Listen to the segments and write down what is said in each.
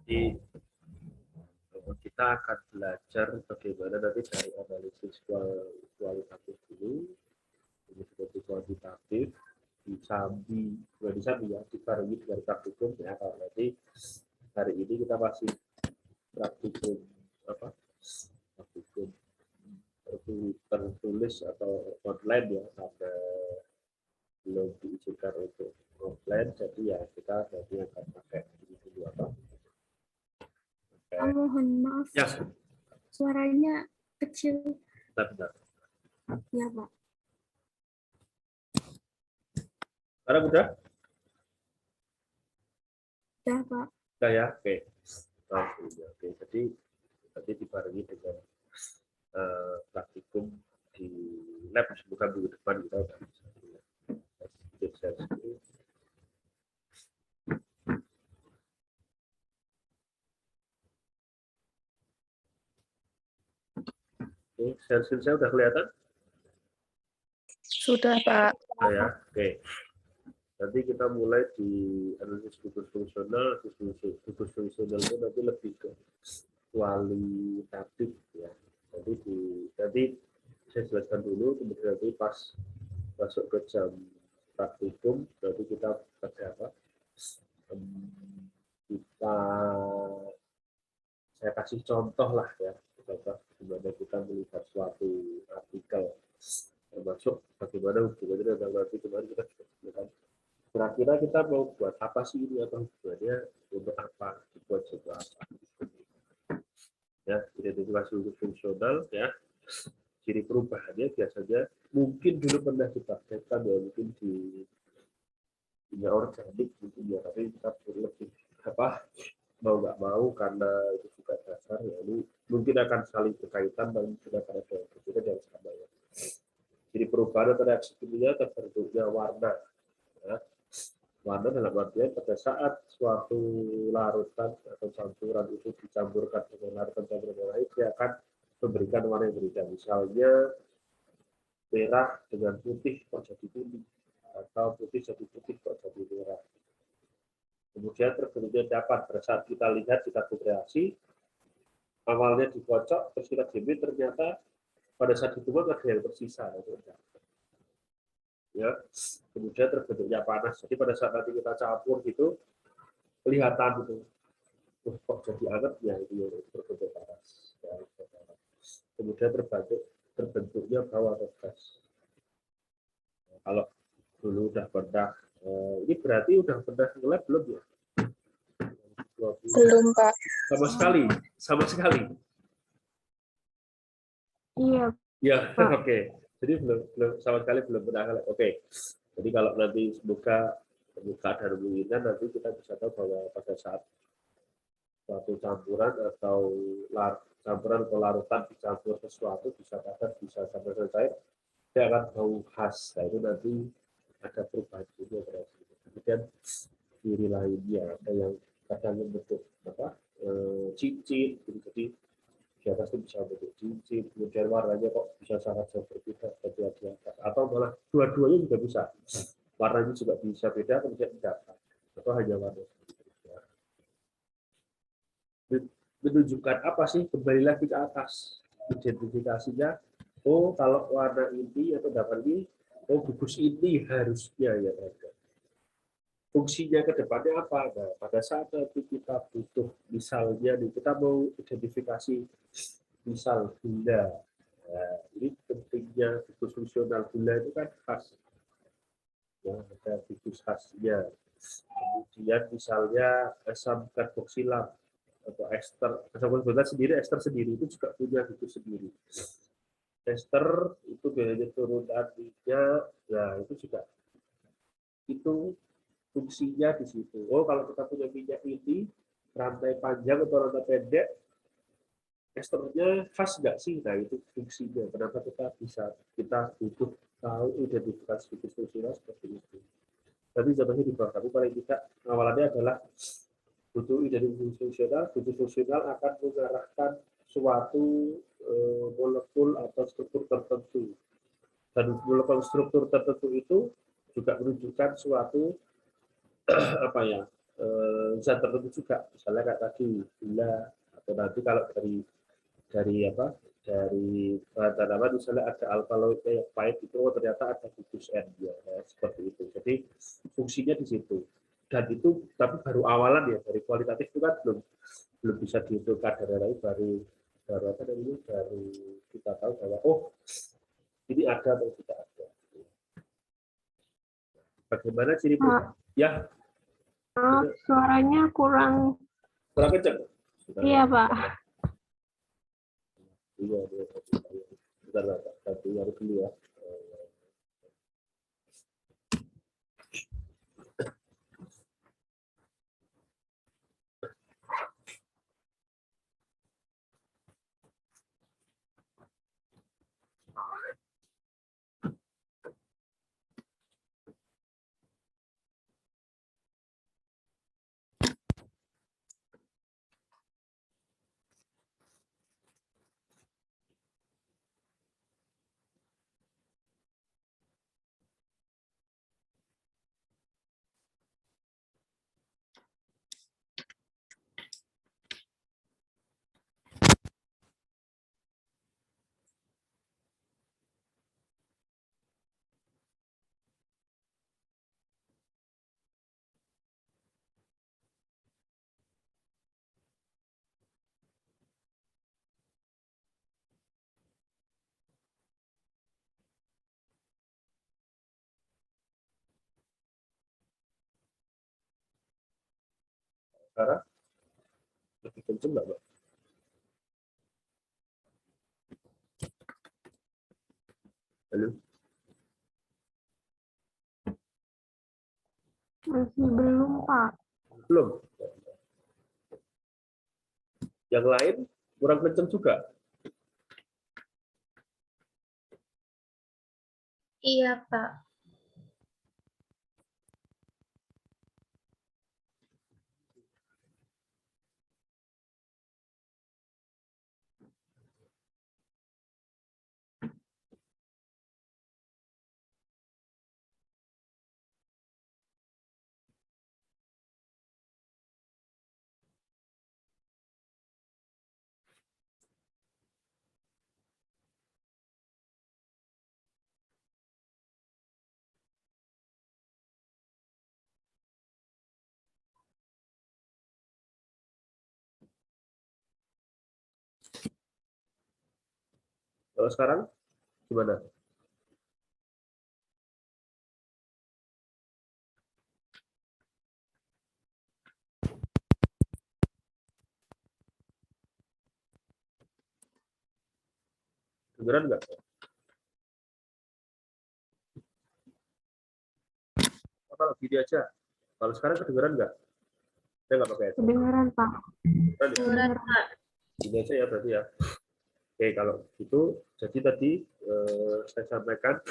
Jadi kita akan belajar bagaimana nanti dari analisis kualitatif dulu, ini seperti kuantitatif, disambi ya, dibarengi dengan praktikum ya. Kalau nanti hari ini kita masih praktikum apa? Praktikum tertulis atau online ya, karena belum diizinkan untuk offline, jadi ya kita nanti akan pakai ini dulu apa? Mohon maaf, Ya, suaranya kecil. benar. Ya, Pak. Sekarang udah? Udah, Pak. Udah ya, oke. Oke, jadi nanti dibarengi dengan praktikum di lab, semoga minggu depan kita udah bisa. Oke, share-share saya udah kelihatan? Sudah, Pak. Nah, ya, oke. Nanti kita mulai di analisis fitur fungsional. Fitur fungsional itu nanti lebih ke kualitatif ya. Nanti saya jelaskan dulu, kemudian nanti pas masuk ke jam praktikum, nanti kita pada apa? Saya kasih contoh lah ya, contoh gimana kita melihat suatu artikel, termasuk bagaimana hubungannya dengan nanti kemarin kita sebutkan. Kira-kira kita mau buat apa sih ini, atau hubungannya untuk apa, dibuat untuk apa? Ya, identifikasi fungsional ya. Ciri perubahannya biasanya mungkin dulu pernah dipraktekkan ya, mungkin di dunia organik mungkin ya, tapi kita perlu lebih apa, mau nggak mau karena itu juga dasar ya, ini mungkin akan saling berkaitan dan sudah pada berbeda dan sama ya. Jadi perubahan atau reaksi kimia terbentuknya warna ya. Warna dalam artian pada saat suatu larutan atau campuran itu dicampurkan dengan larutan campuran yang lain, dia akan memberikan warna yang berbeda. Misalnya merah dengan putih kok jadi kuning, atau putih jadi putih kok jadi merah. Kemudian terbentuknya dapat pada saat kita lihat, kita bereaksi, awalnya dikocok, terus kita jemit, ternyata pada saat dituang ada yang tersisa. Ya, kemudian terbentuknya panas. Jadi pada saat nanti kita campur gitu, kelihatan itu, kok jadi hangat ya, itu terbentuk panas. Ya, kemudian terbentuknya bau atau gas. Nah, kalau dulu udah pernah, ini berarti udah pernah nge-lab belum ya? Belum, Pak. Sama sekali. Iya. Ya, oke. Jadi belum sama sekali belum pernah. Oke. Jadi kalau nanti semoga dan memungkinkan, nanti kita bisa tahu bahwa pada saat suatu campuran atau larutan dicampur sesuatu, bisa padat, bisa sampai selesai, dia akan bau khas. Nah, itu nanti ada perubahan juga. Kemudian ciri lainnya ada yang kadang bentuk apa, cincin, jadi di atas itu bisa bentuk cincin, kemudian warnanya kok bisa sangat jauh berbeda dari di atas, atau malah dua-duanya juga bisa, warnanya juga bisa beda, kemudian tidak, atau hanya warna menunjukkan apa sih, kembali lagi ke atas identifikasinya. Oh, kalau warna ini atau dapat ini, oh gugus ini harusnya ya ada. Fungsinya ke depannya apa? Nah, pada saat nanti kita butuh, misalnya nih, kita mau identifikasi misal gula. Nah, ini pentingnya fitur fungsional gula itu kan khas. Ya, ada fitur khasnya. Kemudian misalnya asam karboksilat atau ester, asam karboksilat sendiri, ester sendiri itu juga punya fitur sendiri. Ester itu biasanya turunannya, nah itu juga itu fungsinya di situ. Oh, kalau kita punya minyak ini rantai panjang atau rantai pendek, esternya khas nggak sih? Nah, itu fungsinya. Kenapa kita butuh tahu identifikasi fitur fungsional seperti itu. Tapi contohnya di bawah, tapi paling tidak awalannya adalah butuh identifikasi fungsional. Fitur fungsional akan mengarahkan suatu molekul atau struktur tertentu. Dan molekul struktur tertentu itu juga menunjukkan suatu apa ya, zat tertentu juga, misalnya kayak tadi gula, atau nanti kalau dari apa, dari bahan apa, misalnya ada alkaloidnya yang pahit itu, ternyata ada gugus N ya, seperti itu. Jadi fungsinya di situ. Dan itu tapi baru awalan ya, dari kualitatif itu kan belum bisa dihitung kadar lain, baru apa namanya, baru kita tahu bahwa oh ini ada atau tidak ada. Bagaimana ciri Pak, ya? suaranya kurang. Kurang kencang. Iya, Pak. Iya, bentar, satu yang dulu ya. Sekarang lebih kencang nggak, Mbak? Halo? Masih belum, Pak. Belum. Yang lain kurang kencang juga. Iya, Pak. Kalau sekarang gimana? Kedengeran nggak? Kalau gini aja. Kalau sekarang kedengeran nggak? Saya nggak pakai headset. Kedengaran, Pak. Kedengeran ya? Beneran, Pak. Gini aja ya berarti ya. Oke, kalau gitu, jadi tadi saya sampaikan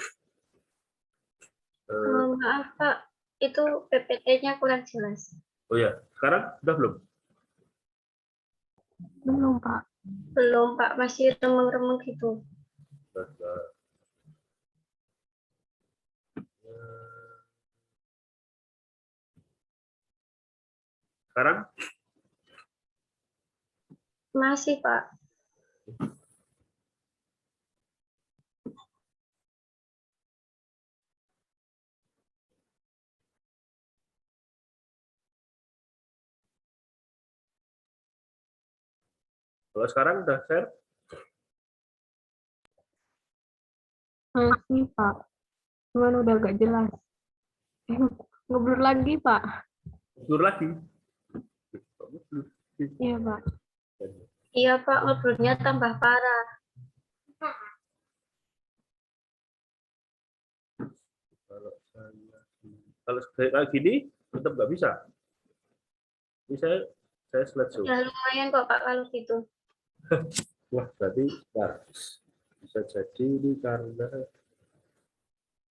Maaf, Pak. Itu PPT-nya kurang jelas. oh ya, sekarang udah belum? Belum, Pak. Belum, Pak. Masih remeng-remeng gitu. Sekarang Masih, Pak. kalau sekarang udah share, Masih, Pak. Cuman udah agak jelas. Ngeblur lagi, Pak. mundur lagi. Iya, Pak. Iya, Pak. Ngobrolnya tambah parah. Kalau kayak gini tetap nggak bisa. Ini saya slideshow. Udah lumayan kok, Pak, kalau gitu. Wah, berarti nah, bisa jadi ini karena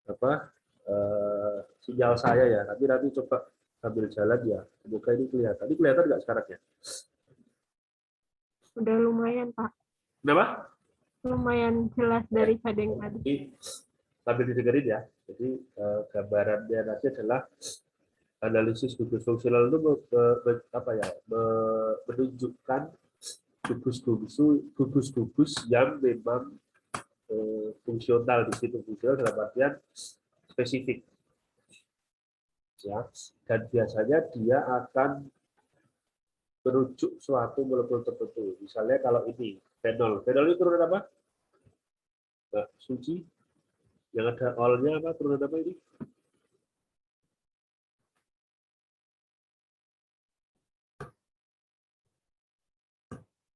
apa, sinyal saya ya. Tapi nanti coba sambil jalan ya. Semoga ini kelihatan. Ini kelihatan nggak sekarang ya? Udah lumayan, Pak. Kenapa? Lumayan jelas dari cadeng tadi. Ini sambil didengerin ya. Jadi gambarannya nanti adalah Analisis gugus fungsional itu menunjukkan gugus-gugus yang memang fungsional di situ, fungsional dalam artian spesifik, ya. Dan biasanya dia akan merujuk suatu molekul tertentu. Misalnya kalau ini fenol itu turunan apa? Mbak Suci, yang ada olnya apa? Turunan apa ini?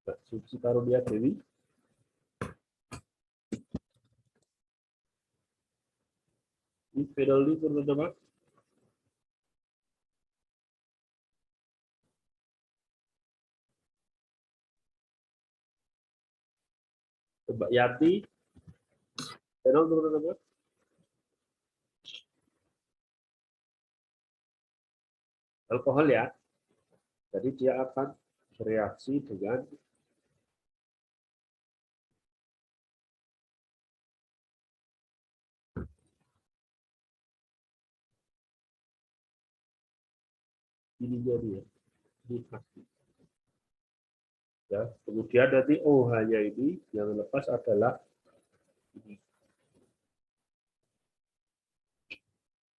Mbak Suci Karunia Dewi. Ini fenol itu turunan apa? Mbak Yati, fenol turunan apa? Alkohol, ya. Jadi dia akan bereaksi dengan ininya dia, ini pasti. Ya, kemudian nanti OH-nya ini yang lepas adalah ini.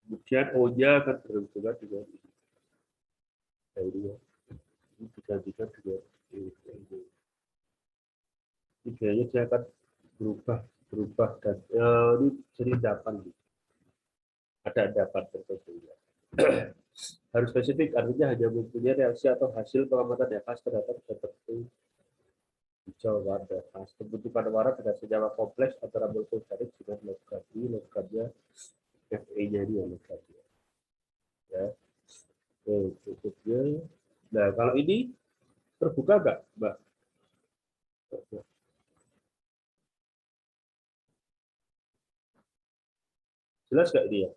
Kemudian O-nya akan berhubungan dengan ini. Nah, ini ya. Ini digantikan dengan ini. Ini dia akan berubah dan ini jadi endapan. Ada endapan tertentu. Ya. Harus spesifik, artinya hanya mempunyai reaksi atau hasil pengamatan nafas terhadap tertentu hijau warna. Pembentukan warna dengan senyawa kompleks antara molekul organik dengan logam. Ini logamnya Fe-nya ini ya logamnya. Ya. Cukupnya. Nah, kalau ini terbuka nggak, Mbak? Jelas nggak ini ya?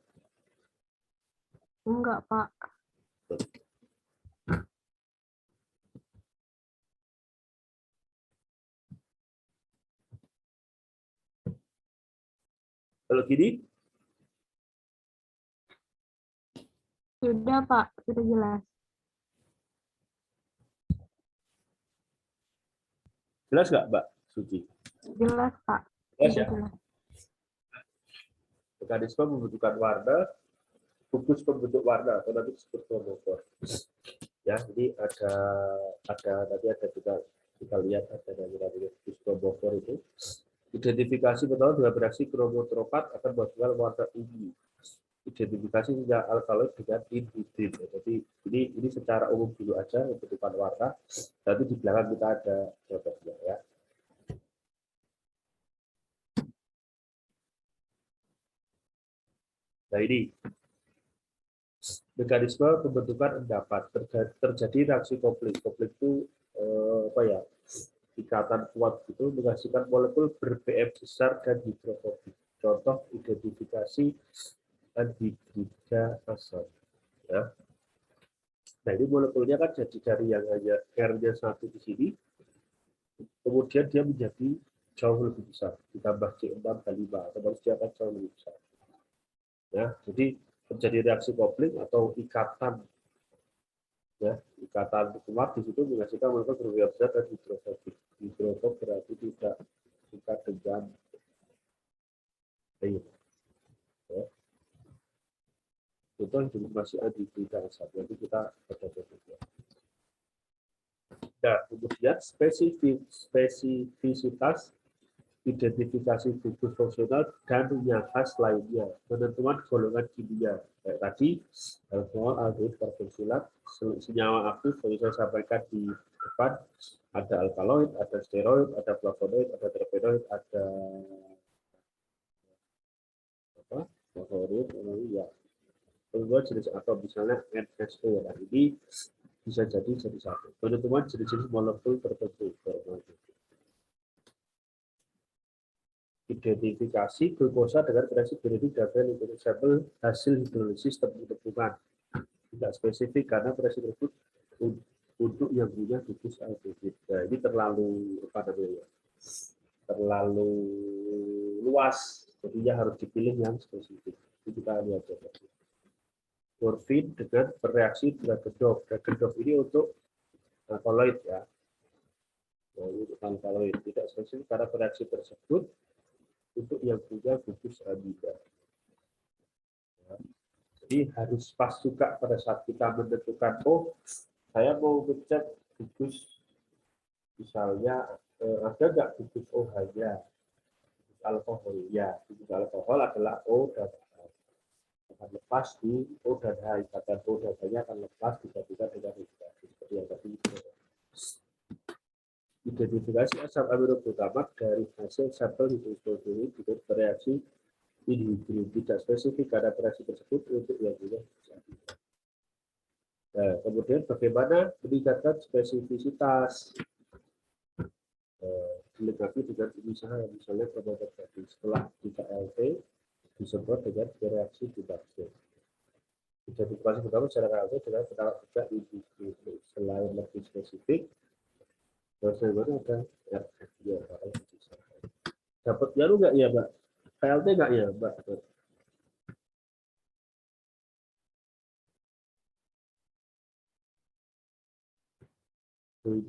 Enggak, Pak. Kalau gini, Sudah, Pak. Sudah jelas. jelas nggak, Mbak Suci? Jelas, Pak. Jelas Sudah ya? jelas. Mekanisme pembentukan warna, gugus pembentuk warna atau nanti disebut kromofor. Ya, ini ada nanti ada kita lihat ada namanya gugus kromofor itu. Identifikasi metode dengan bereaksi kromotropat akan menghasilkan warna ungu. Identifikasi senyawa alkaloid dengan inhibin. Jadi ini secara umum dulu aja pembentukan warna. Nanti di belakang kita ada contohnya, ya. Nah, ini mekanisme pembentukan endapan. Terjadi reaksi kopling. Kopling itu ikatan kuat itu menghasilkan molekul ber-pm besar dan hidrofobik. Contoh identifikasi anhidrida asam. Ya. Nah, ini molekulnya kan jadi dari yang hanya R-nya 1 di sini, kemudian dia menjadi jauh lebih besar, ditambah C6 kali 5, otomatis dia akan jauh lebih besar. Ya, jadi terjadi reaksi kopling atau ikatan, ya, ikatan kuat di situ menghasilkan molekul berbeda besar dan hidrofobik. Hidrofobik berarti tidak suka dengan air. Ya. Itu informasi anhidrida asam. Nanti kita baca contohnya. Nah, kemudian spesifisitas identifikasi gugus fungsional dan yang khas lainnya, penentuan golongan kimia. Kayak tadi, alkohol, aldehid, karboksilat, senyawa aktif, yang saya sampaikan di depan, ada alkaloid, ada steroid, ada flavonoid, ada terpenoid, ada apa? Flavonoid, ya. Kedua jenis atom, misalnya NSO. Nah, ini bisa jadi satu. Penentuan jenis-jenis molekul tertentu. Identifikasi glukosa dengan reaksi genetik dan sampel hasil hidrolisis tepung-tepungan. Tidak spesifik karena reaksi tersebut untuk yang punya gugus aldehid. Nah, ini terlalu apa namanya? Terlalu luas, jadinya harus dipilih yang spesifik. Itu kita lihat coba. morfin dengan bereaksi Dragendorf. Dragendorf ini untuk alkaloid ya. Nah, ini untuk alkaloid tidak spesifik karena bereaksi tersebut untuk yang punya gugus amida. Ya. Jadi harus pas juga pada saat kita menentukan, oh saya mau ngecek gugus, misalnya ada nggak gugus OH-nya, gugus alkohol ya, gugus alkohol adalah O dan H. Akan lepas di O dan H, ikatan O dan H-nya akan lepas dibandingkan dengan hidratasi seperti yang tadi. Identifikasi asam amino glutamat dari hasil sampel hidroksipropilin dengan bereaksi inhibin tidak spesifik karena bereaksi tersebut untuk yang punya gugus amida. Nah, kemudian bagaimana meningkatkan spesifisitas? Dilengkapi dengan usaha misalnya promoter tadi setelah di KLT disemprot dengan bereaksi dimaksud. Identifikasi pertama secara KLT dengan penawar juga industri selain lebih spesifik. Terus mana ada RF ya, dapat jarum nggak ya Mbak? KLT nggak ya Mbak?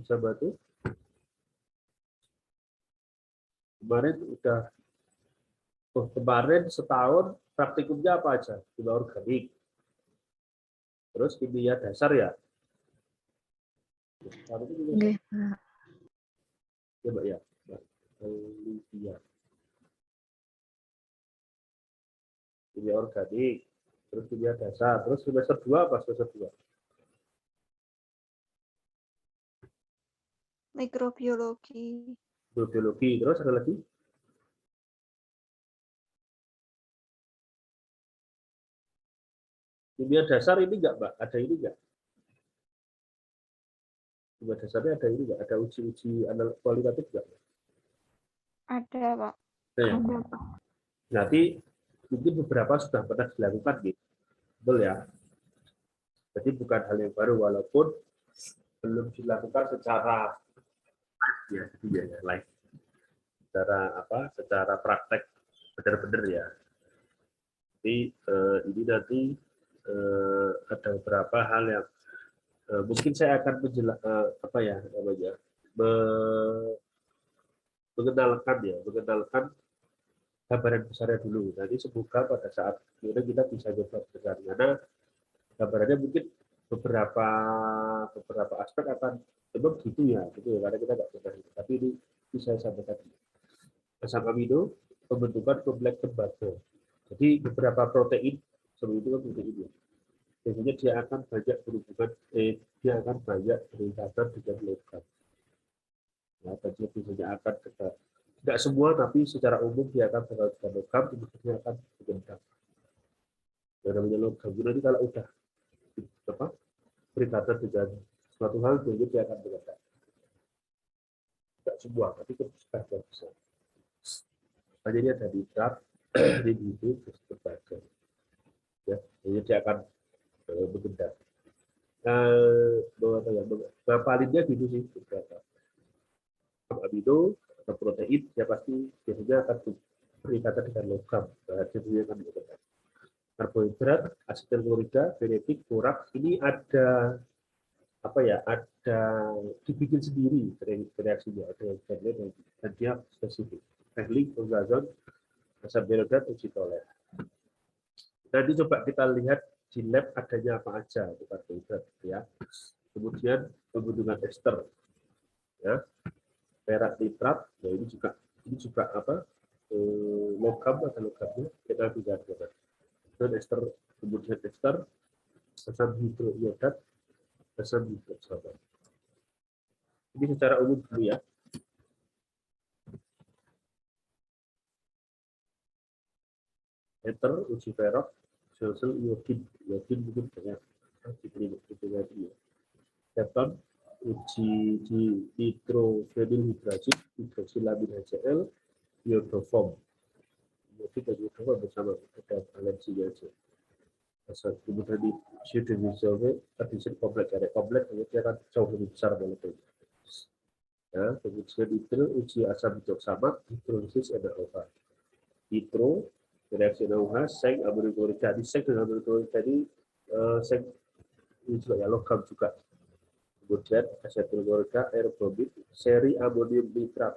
Bisa bantu? Kemarin udah, kemarin setahun praktikumnya apa aja? Kimia organik, terus kimia dasar ya. Oke, Pak. Ya Mbak ya. Olivia. Kimia organik, terus kimia dasar, terus semester 2 apa semester 2? Mikrobiologi. Biologi, terus ada lagi? Kimia dasar ini enggak, Mbak? Ada ini enggak? Kimia dasarnya ada ini enggak? Ada uji-uji kualitatif enggak? Ada, Pak. Nah, ya. Ada, Pak. Nanti mungkin beberapa sudah pernah dilakukan gitu. Betul ya? Jadi bukan hal yang baru walaupun belum dilakukan secara live. Secara praktek benar-benar ya. Jadi ini nanti ada beberapa hal yang mungkin saya akan mengenalkan gambaran besarnya dulu. Nanti semoga pada saat kita bisa coba besar karena gambarannya mungkin beberapa aspek akan memang gitu ya karena kita nggak pernah. Tapi ini bisa saya sampaikan. Asam amino pembentukan kompleks tembaga. Jadi beberapa protein seperti itu kan protein ya. Biasanya dia akan banyak berhubungan, dia akan banyak berhubungan dengan logam. Ya, dia biasanya akan tidak semua, tapi secara umum dia akan berhubungan dengan logam, kemudian dia akan bergendang. Yang namanya logam. Jadi kalau udah berkaitan dengan suatu hal, dia akan bergendang. Tidak semua, tapi kebanyakan besar. Jadi ada nitrat, di itu berbagai. Ya, jadi dia akan bergendang. Valinnya gitu sih beberapa. Amino atau protein ya pasti biasanya akan berikatan dengan logam. Jadinya akan bergendang. Karbohidrat, asetil klorida, genetik, borak ini ada ada dibikin sendiri reaksinya, ada yang dan dia spesifik. Teknik, ozazon, asam berodat, uji toleran. Nanti coba kita lihat di lab adanya apa aja untuk karbohidrat ya. Kemudian pembentukan ester ya. Perak nitrat, nah ini juga logam atau logamnya kita bisa lihat. Dan ester, kemudian ester asam hidroiodat, asam hidroksabat. Ini secara umum dulu ya. Ether, uji ferok, sel-sel iodin mungkin banyak itu tadi ya. Keton, uji di nitrovenil hidrazid, hidroksilamin HCl, iodoform. Jadi dan iodoform bersama ada valensinya aja. Asal kemudian di pseudomisomet addition kompleks ada kompleks dia akan jauh lebih besar molekulnya. Ya, kemudian uji asam hidroksamat, hidrolisis NaOH. Hidro reaksi NaOH, seng aminoklorida. Di seng dengan aminoklorida ini ini juga ya logam juga. Kemudian asetil klorida air bromid seri amonium nitrat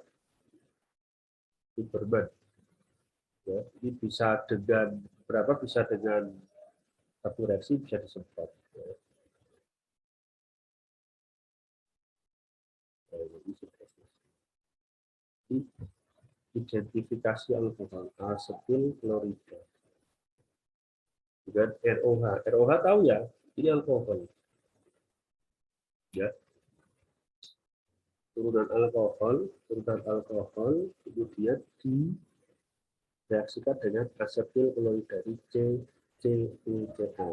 ini berman. Ya, ini bisa dengan berapa? Bisa dengan satu reaksi bisa disemprot. Ya. Identifikasi alkohol asetil klorida dengan ROH. ROH tahu ya, ini alkohol. Ya. Turunan alkohol, kemudian direaksikan dengan asetil klorida CaCO.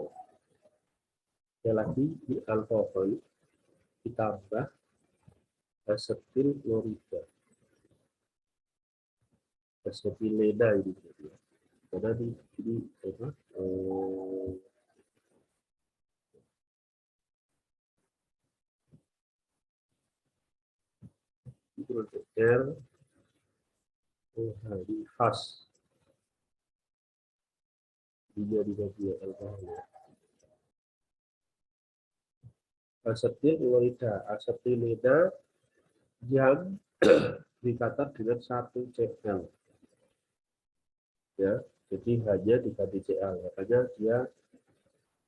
Sekali lagi di alkohol ditambah asetil klorida. Asetilena ini ya. Karena ini apa? Itu untuk R di khas dia alkohol. Asetil klorida, asetilena yang dikatakan dengan 1 Cl. Ya, jadi hanya diganti Cl. Makanya dia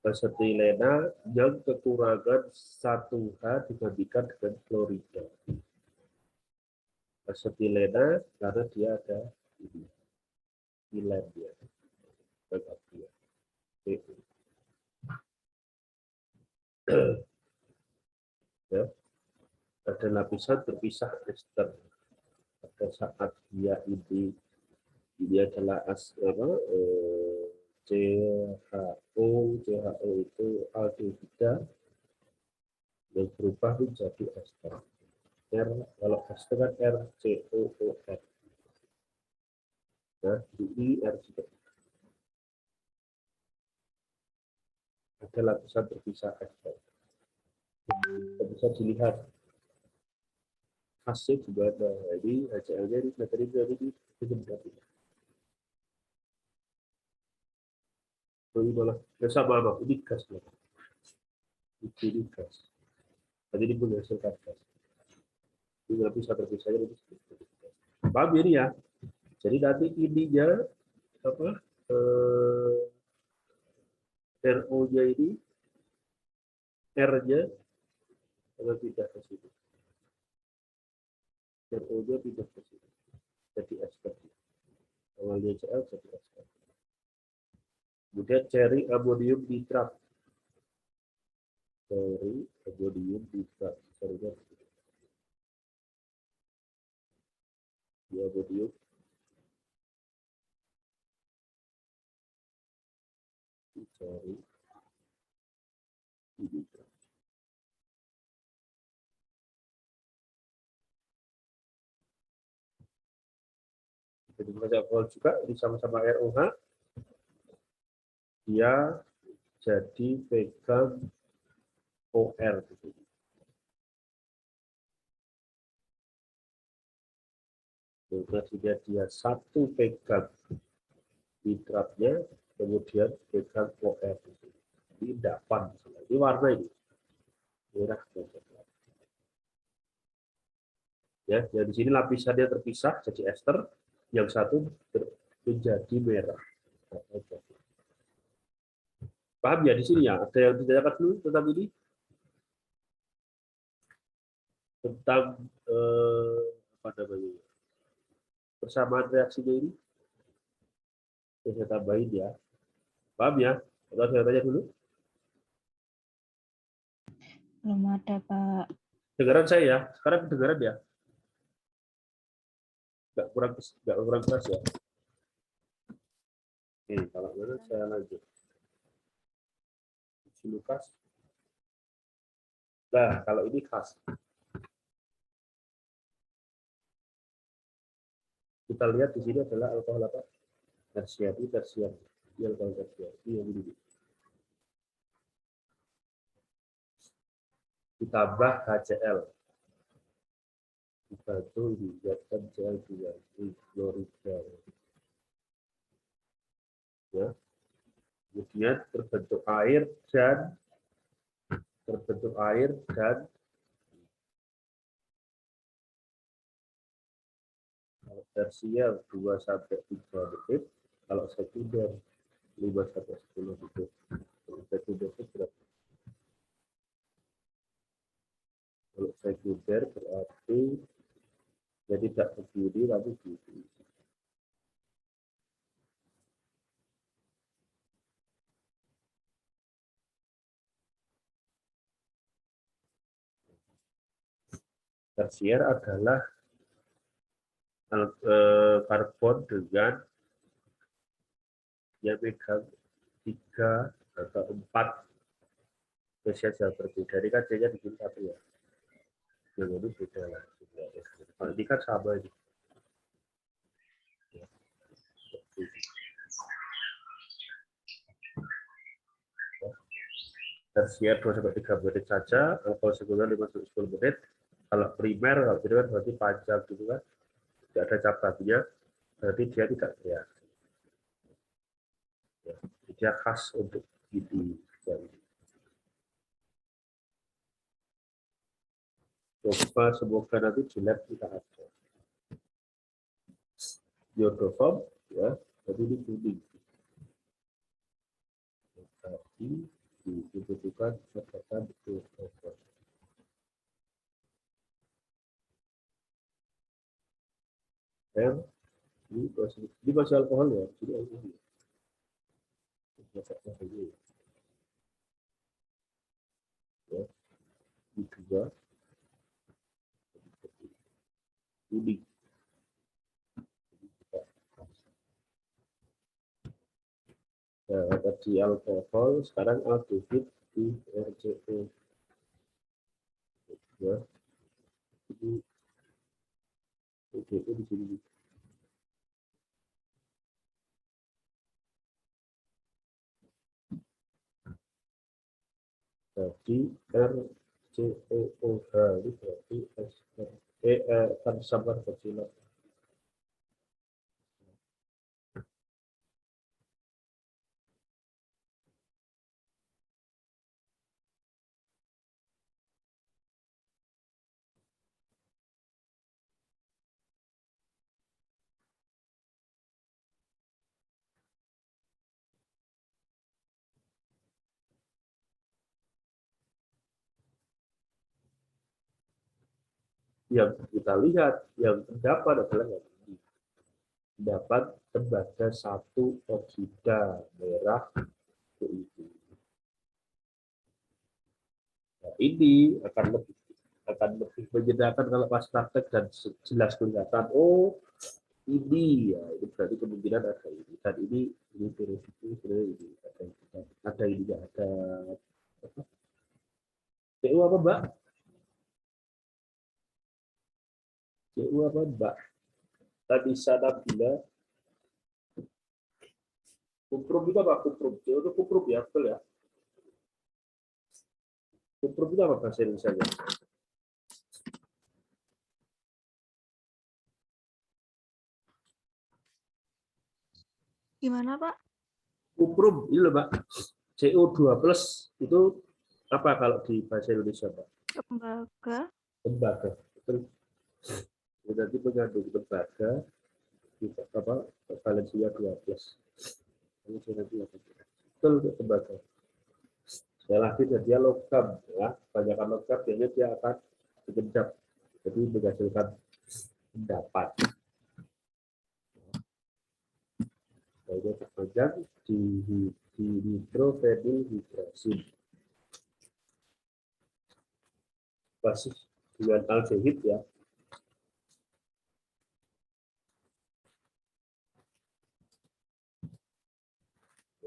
asetilena yang kekurangan 1H dibandingkan dengan klorida. Asetilena karena dia ada ini, ilen dia, dia. Ya, ada lapisan terpisah ester. Pada saat dia ini adalah CHO itu aldehida yang berubah menjadi ester. R kalau ester kan RCOOR. Nah, di R juga ada lapisan terpisah ester. Bisa dilihat hasil juga ada. Jadi HCl-nya ini materi dari ini malah sama ini gas ini gas. Jadi ini menghasilkan gas. Ini nggak bisa terpisahnya ini. Paham ini ya? Jadi nanti ininya apa? RO-nya ini R-nya kalau tidak ke sini. RO-nya tidak ke sini. Jadi ester. Awalnya Cl jadi ester. Kemudian ceri amonium nitrat. Ceri amonium nitrat. Cerinya di amonium dicari nitrat. Jadi alkohol juga ini sama-sama ROH. Dia jadi pegang OR gitu. Kemudian dia satu pegang nitratnya, kemudian pegang OR gitu. Ini dapan, ini warna ini merah. Ya, di sini lapisannya terpisah jadi ester, yang satu menjadi merah. Paham ya di sini ya? Ada yang ditanyakan dulu tentang ini? Tentang apa namanya? Persamaan reaksinya ini? Saya tambahin ya. Paham ya? Kalau saya tanya dulu. Belum ada, Pak. Dengaran saya ya? Sekarang kedengaran ya? Nggak kurang keras ya? Oke, kalau mana saya lanjut. Lukas. Nah, kalau ini khas. Kita lihat di sini adalah alkohol apa? Tersiari. Ini alkohol tersiari yang ini. Ditambah HCl. Dibantu dibuatkan Cl2 klorida. Ya. Kemudian terbentuk air dan kalau tersier 2 sampai 3 detik, kalau sekunder 5 sampai 10 detik. Sekunder itu berapa? Kalau sekunder berarti jadi tidak berdiri tapi berdiri. Tersier adalah karbon dengan yang megang 3 atau 4 spesies yang berbeda. Ini kan C-nya di sini 1 ya. Yang ini beda lah. Kalau ini kan sama ini. Tersier 2 sampai 3 menit saja, kalau sekunder 5 sampai 10 menit. Kalau primer berarti panjang gitu kan. Tidak ada cabangnya, berarti dia tidak bereaksi. Ya, dia khas untuk ini. Coba semoga nanti di lab kita ada. Iodoform, ya, jadi ini kuning. Tadi dibutuhkan catatan iodoform. Ini masih alkohol ya, jadi alkohol. Ya, ini juga kuning. Nah, tadi alkohol, sekarang aldehid di RCO. Ya, ini di sini. Jadi RCOOH ini berarti kan sabar kecil. Yang kita lihat, yang terdapat adalah yang ini. Dapat tembaga 1 oksida merah itu. Nah, ini akan lebih menyenangkan kalau pas praktek dan jelas kelihatan. Oh, ini ya, ini berarti kemungkinan ada ini dan ini virus itu sebenarnya ini ada ini nggak ada apa? CU apa Mbak? CU apa Mbak? Tadi sana bila kuprum itu apa? Kuprum CU itu kuprum ya, betul ya? Kuprum itu apa bahasa Indonesia? Gimana, Pak? Kuprum ini loh Mbak. CO2 plus itu apa kalau di bahasa Indonesia Pak? Tembaga. Tembaga. Berarti mengandung tembaga apa valensinya 2 plus. Betul untuk tembaga. Sekali lagi dia logam ya, banyakkan logam biasanya dia akan digendap. Jadi menghasilkan endapan. Baiknya terpanjang di nitrovenilhidrasin. Basis dengan aldehid ya.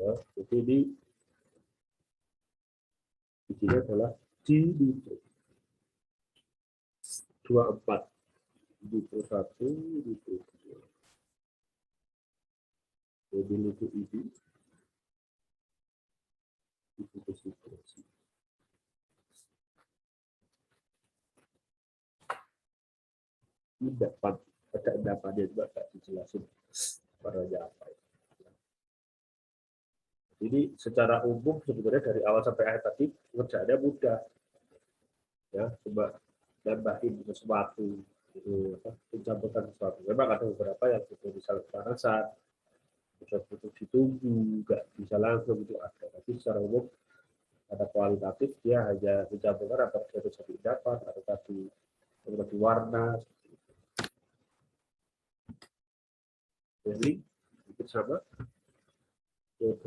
Ya, jadi di sini adalah dinitro 24 nitro 1 nitro 2. Jadi nitro ini konsentrasi. Ini dapat ada endapannya juga tak dijelasin warnanya apa. Jadi secara umum sebenarnya dari awal sampai akhir tadi pengerjaannya mudah. Ya, coba nambahin sesuatu, gitu, mencampurkan sesuatu. Memang ada beberapa yang butuh misalnya pemanasan, butuh ditunggu, nggak bisa langsung itu ada. Tapi secara umum ada kualitatif dia hanya mencampurkan apa yang bisa didapat atau tadi seperti warna. Jadi itu sama. 12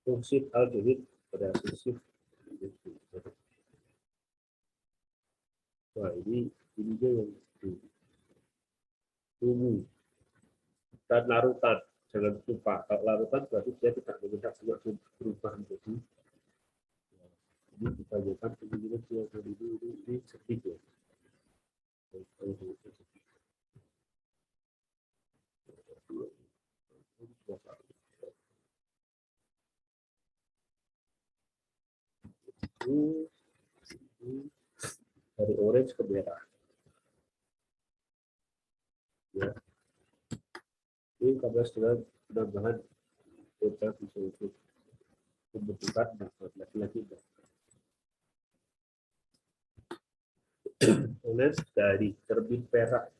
fungsi algebraic pada sisi. Nah ini dia yang tunggu dan larutan, jangan lupa kalau larutan berarti dia tidak mengendak berubah menjadi ini ditanyakan kemungkinan dia ini sedih ya. Dari orange ke merah ya, ini kalau dengan penambahan kita bisa untuk pembentukan laki-laki orange dari terbit perak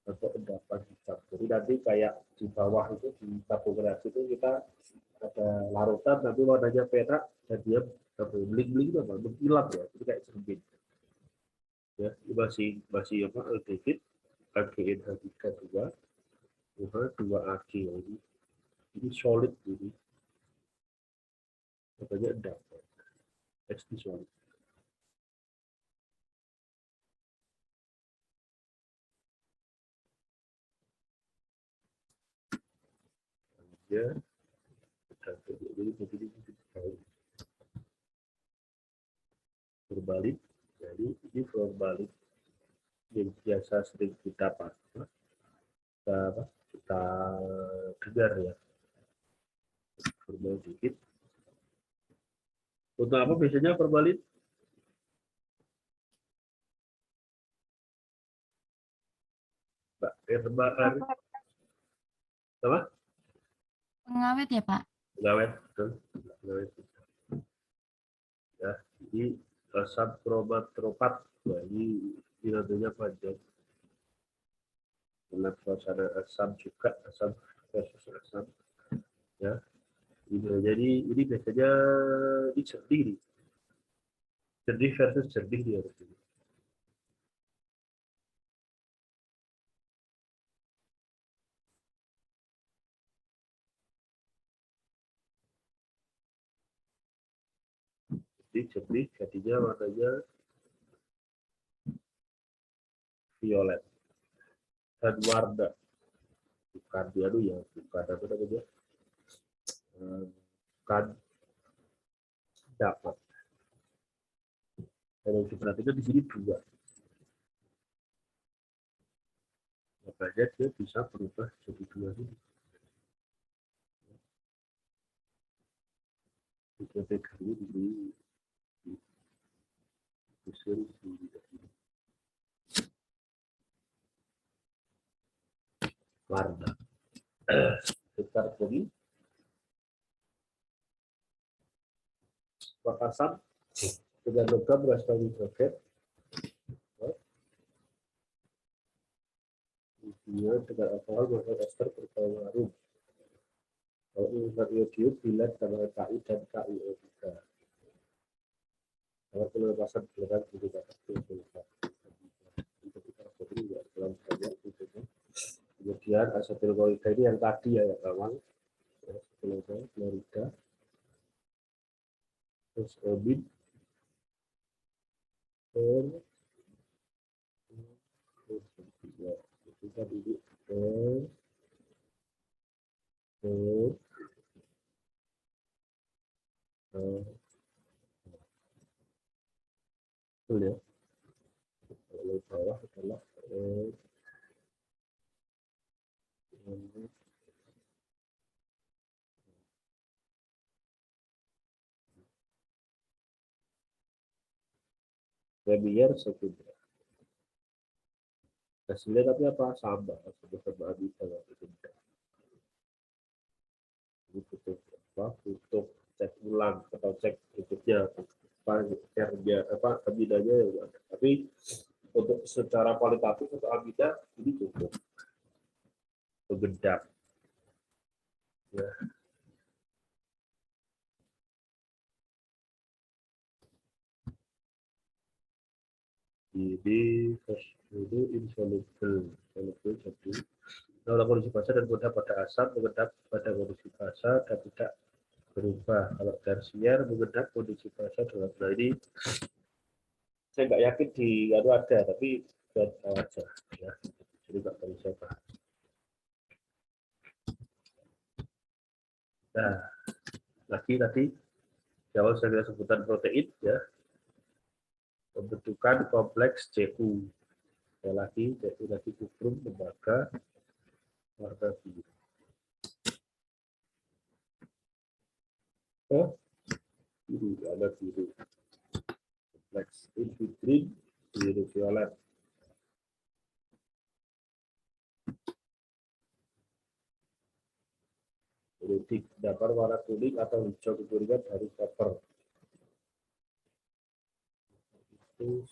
atau endapan hitam. Jadi nanti kayak di bawah itu di tabulasi itu kita ada larutan nanti warnanya perak dan dia bling-bling itu apa mengkilap ya, jadi kayak cermin ya. Ini masih apa aldehid AGN H3 2 AG ini solid ini katanya endapan XT solid. Ya jadi begini berbalik, jadi ini berbalik yang biasa sering kita pakai kita dengar ya, berbalik dikit. Untuk apa biasanya berbalik? Mbak Irma apa? Pengawet ya, Pak? Pengawet, betul. Pengawet. Ya, ini asam kromatropat. Nah, ini nantinya panjang. Karena suasana asam juga, asam versus asam. Ya, ini jadi ini biasanya ini jernih nih. Jernih versus jernih dia. Jadi jernih, jadinya warnanya violet. Dan warna bukan dia tuh ya, bukan apa namanya, bukan dapat. Kalau diperhatikan di sini dua, makanya dia bisa berubah jadi dua ini. Kita pegang ini di warna. Sekitar ini Makassar dengan logam berasal hidrogen. Dia dengan alkohol maka ester berpengaruh. Kalau unsur iodium bilat dengan KI dan KiO3. Kalau pelepasan belerang juga dapat dilakukan. Untuk karbon ini dalam banyak titiknya. Kemudian asetil klorida ini yang tadi ya yang awal. Klorida. Terus obin. Kita duduk betul ya. Kalau bawah adalah premier, sekunder. Hasilnya tapi apa? Sama amida. Ini butuh cek ulang atau cek berikutnya amidanya ya. Tapi untuk secara kualitatif untuk amida ini cukup penggendap ya. Ini insoluble jadi dalam kondisi basah dan mudah pada asam, mengendap pada kondisi basah dan tidak berubah. Kalau tersier mengendap kondisi basah dalam ini saya nggak yakin di ada tapi buat aja ya, jadi nggak perlu saya bahas. Nah, lagi tadi jawab saya sebutan protein ya, pembentukan kompleks CU. Sekali lagi kufrum lembaga warna biru. Biru, warna biru. Kompleks infiltrin biru violet. Politik dapat warna kuning atau hijau kekuningan dari koper. Itu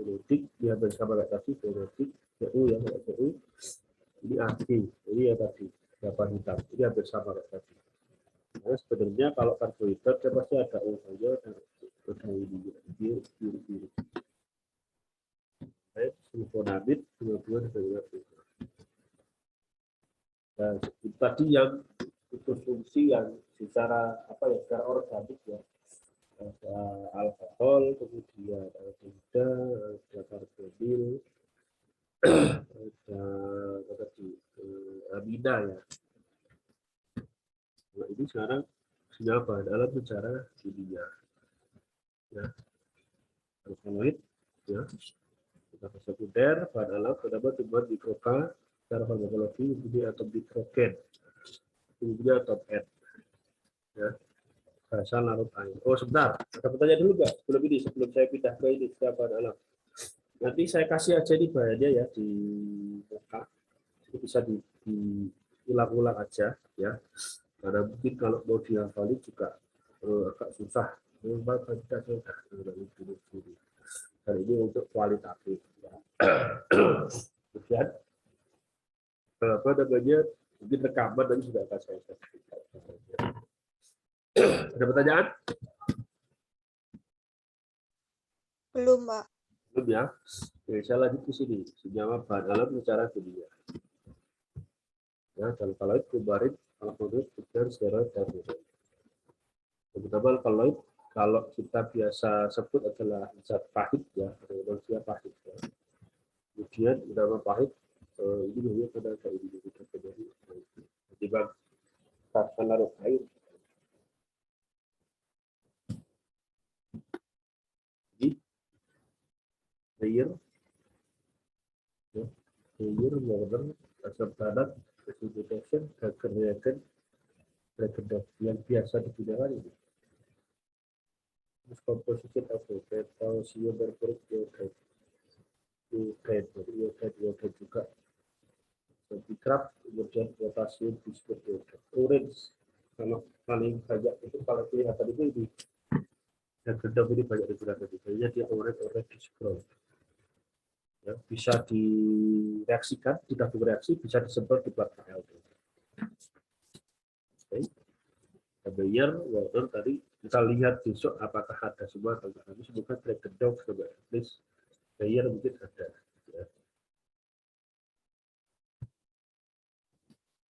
politik dia bersama tadi politik CU ya, CU ini AC, ini ya tadi dapat hitam, ini hampir sama tadi. Nah, sebenarnya kalau karbohidrat dia pasti ada O-nya dan ada ini biru. Sulfonamid dua-dua dengan nah, tadi yang itu fungsi yang secara secara organik ya, ada alkohol, kemudian aldehyda, ada karbonil, ada tadi amida ya. Nah, ini sekarang sinyal bahan alam secara kimia ya, alkaloid ya, kita sekunder bahan alam pertama tumbuhan mikroka secara farmakologi ini atom nitrogen, ini atom N ya, asal larut air. Oh sebentar, ada pertanyaan dulu nggak sebelum saya pindah ke ini secara bahan alam. Nanti saya kasih aja di bahannya ya di muka, bisa diulang-ulang aja ya. Karena mungkin kalau mau dihafalin juga agak susah. Memang kita sudah dulu. Dan ini untuk kualitatif. Ya. Kemudian apa namanya? Mungkin rekaman nanti sudah akan saya sampaikan. Ada pertanyaan? Belum, Pak. Belum ya? Oke, saya lanjut ke sini. Senyawa bahan alam secara kimia. Ya, kalau kemarin alkohol dan steroid dan hormon. Terutama alkaloid kalau kita biasa sebut adalah zat pahit ya, manusia pahit ya. Kemudian nama pahit ini namanya pada kayak ini kita terjadi tiba karena larut air. Jadi layer ya, layer water asam tanah precipitation reaction yang biasa digunakan ini. Composition of calcium berperik iodide juga bikrab, kemudian potasium bismut orange kalau paling banyak itu kalau kelihatan itu ini dan gendam ini banyak digunakan biasanya dia orange di scroll ya, bisa direaksikan di tabung reaksi, bisa disemprot di plat KL. Bayer, water tadi kita lihat besok apakah ada semua atau tidak. Tapi semoga gendam coba please Bayer mungkin ada. Ya.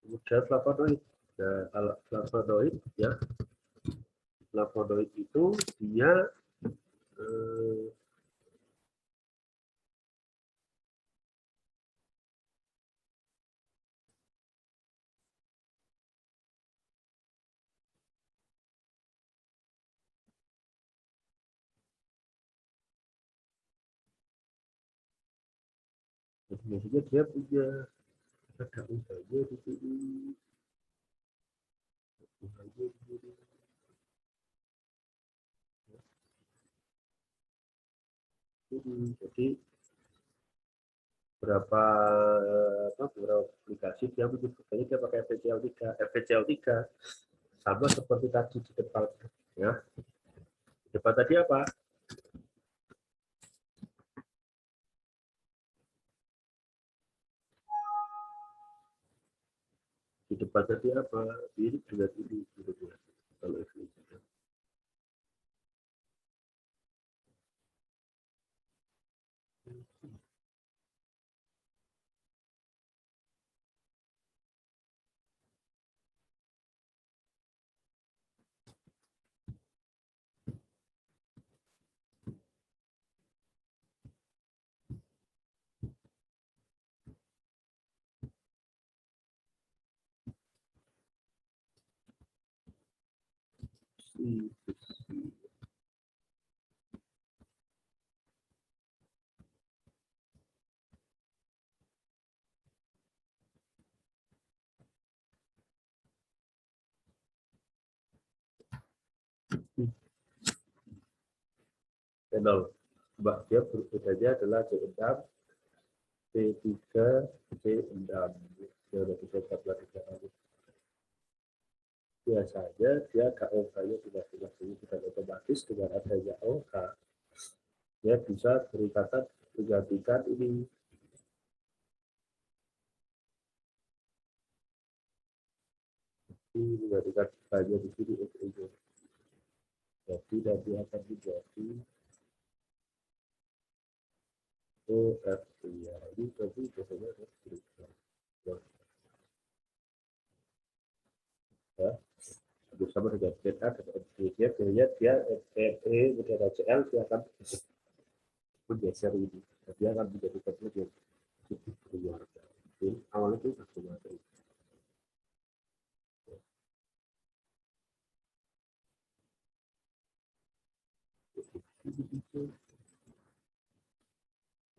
Kemudian flavonoid. Nah, kalau flavonoid ya, flavonoid itu dia Jadi maksudnya dia punya ada usahanya di sini. Usahanya di sini. Jadi beberapa aplikasi dia menyebutkannya dia pakai FVCL3. FVCL3 sama seperti tadi di depan, ya. Di depan tadi apa? Di depan tadi apa? Ini dengan ini, kalau itu. Channel. Mbak dia berbedanya adalah C6, C3, C6. Dia lebih cepat biasanya dia KOK-nya tidak bukan otomatis dengan adanya OK, dia bisa berikatan menggantikan ini. Ini menggantikan hanya di sini untuk itu. Jadi nanti akan menjadi OFP ya. Ini tapi biasanya ada berikatan. Ya. Bersama dengan ZA dan MD dia biasanya dia ME dan CL dia akan menggeser ini. Dia akan menjadi template yang cukup berwarna. Jadi awalnya itu satu materi.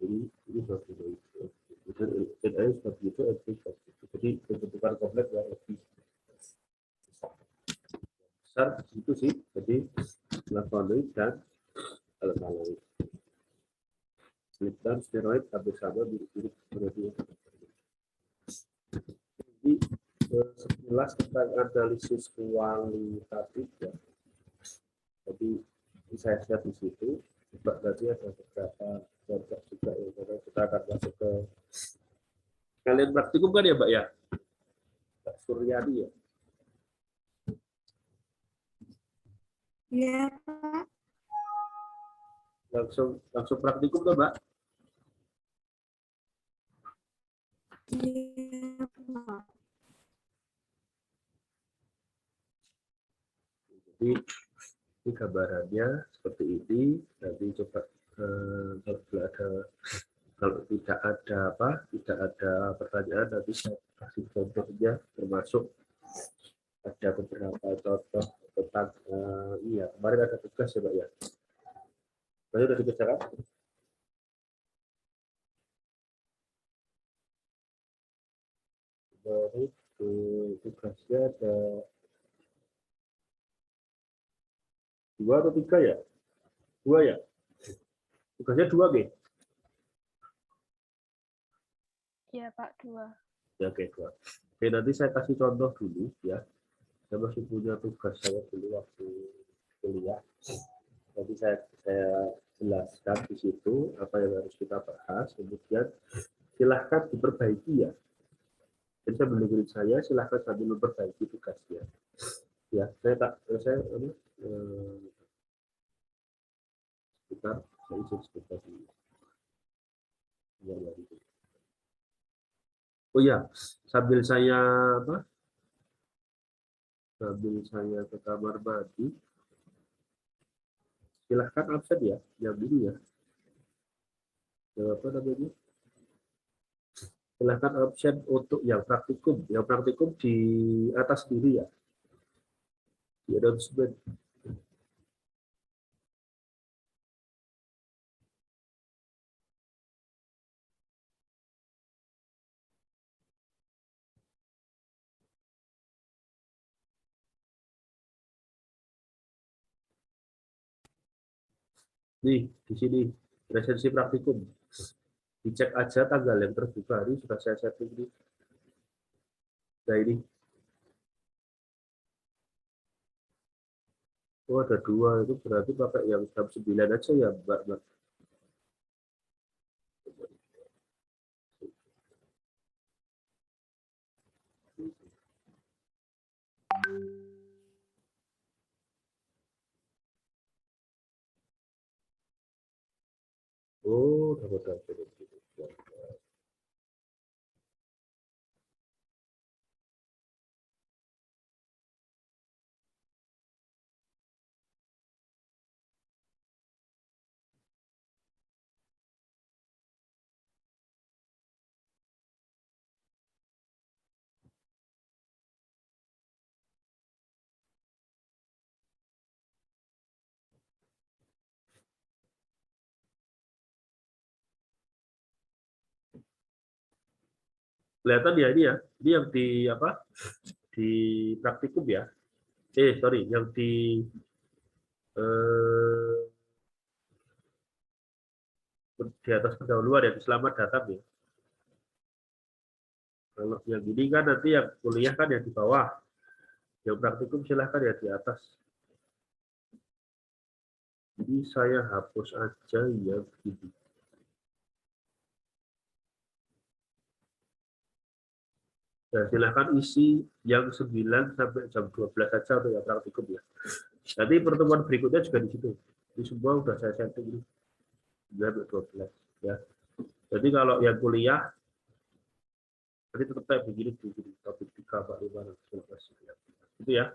Jadi ini suatu itu. Dan seperti itu, jadi bentukan kompleks yang lebih besar itu sih. Jadi flavonoid dan alkaloid. Slip dan steroid hampir sama mirip-mirip seperti itu. Jadi sekilas tentang analisis kualitatif ya. Jadi saya share di situ. Coba nanti ada beberapa contoh juga yang kita akan masuk ke kalian praktikum kan ya Mbak ya? Mbak Suryadi ya? Iya, Pak. Langsung praktikum tuh Mbak? Iya, Pak. Jadi ini gambarannya seperti ini. Nanti coba kalau tidak ada tidak ada pertanyaan nanti saya kasih contohnya, termasuk ada beberapa contoh tentang iya kemarin ada tugas ya Mbak ya. Tadi sudah dikerjakan? Baru tugasnya ada 2 atau 3 ya? 2 ya? Tugasnya 2 B? Iya, Pak, 2. Ya, oke, 2. Oke, nanti saya kasih contoh dulu ya. Saya masih punya tugas saya dulu waktu kuliah. Nanti saya jelaskan di situ apa yang harus kita bahas. Kemudian silahkan diperbaiki ya. Jadi saya mendengarin saya, silahkan sambil memperbaiki tugasnya. Ya, saya sebentar, saya izin sebentar dulu. Oh ya, sambil saya ke kamar mandi, silahkan absen ya, yang dulu ya. Yang apa namanya? Silahkan absen untuk yang praktikum. Yang praktikum di atas diri ya. Di announcement. Nih, di sini resensi praktikum. Dicek aja tanggal yang terbuka. Ini sudah saya setting nih. Nah ini, oh ada dua, itu berarti pakai yang jam 9 aja ya Mbak. Oh, dapat. Kelihatan ya ini ya. Ini yang di apa? Di praktikum ya. Sorry, yang eh, di atas pendahuluan ya, di selamat datang ya. Kalau yang ini kan nanti yang kuliah kan yang di bawah. Yang praktikum silahkan ya di atas. Jadi saya hapus aja yang ini. Nah, silahkan isi yang 9 sampai jam 12 saja untuk yang praktikum ya. Nanti pertemuan berikutnya juga di situ. Ini semua sudah saya setting ini. 9 sampai 12 ya. Jadi kalau yang kuliah nanti tetap kayak begini topik 3 Pak 5 itu ya.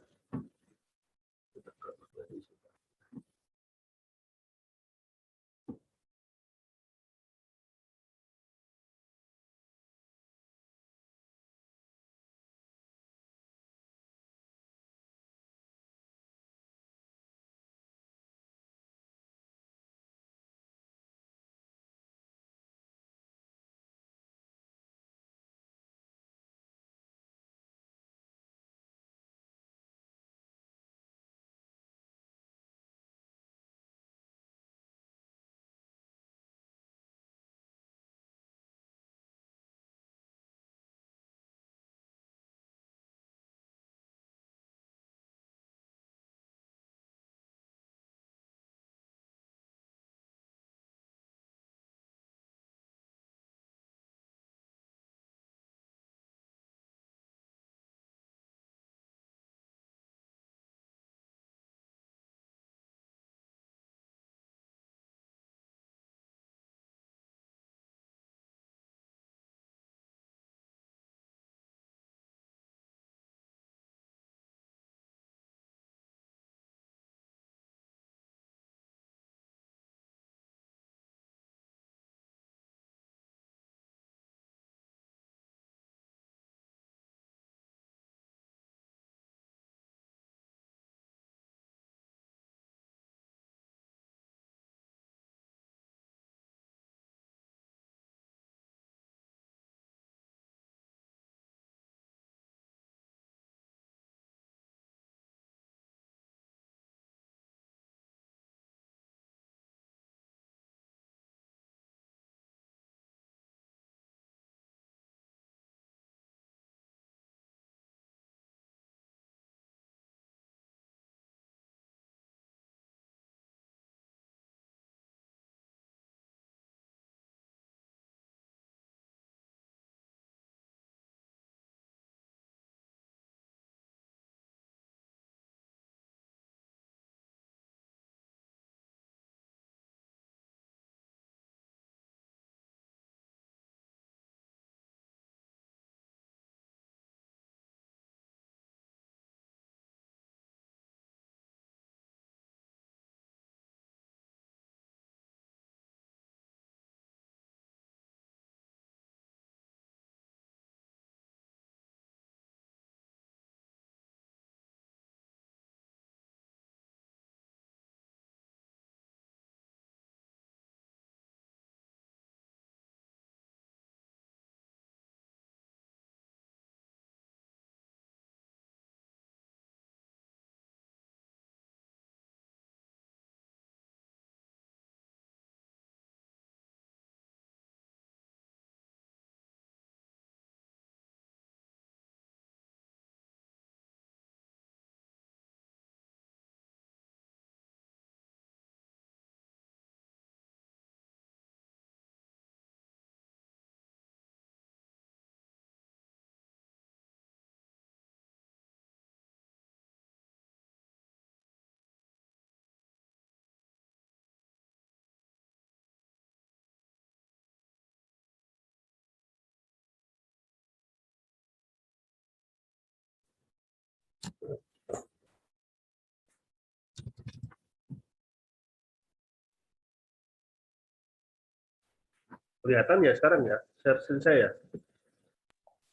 Kelihatan ya sekarang ya, share screen saya.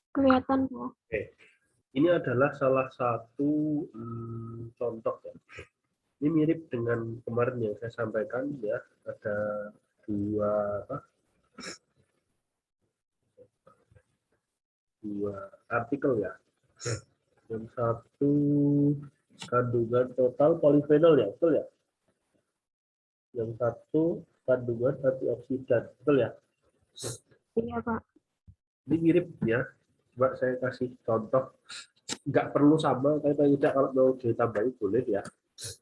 Kelihatan, Pak. Oke. Ini adalah salah satu contoh ya. Ini mirip dengan kemarin yang saya sampaikan ya, ada dua artikel ya. Yang satu kandungan total polifenol ya, betul ya? Yang satu kandungan antioksidan, betul ya? Iya, Pak. Ini mirip ya. Coba saya kasih contoh. Nggak perlu sama, tapi tidak, kalau mau ditambahin boleh ya.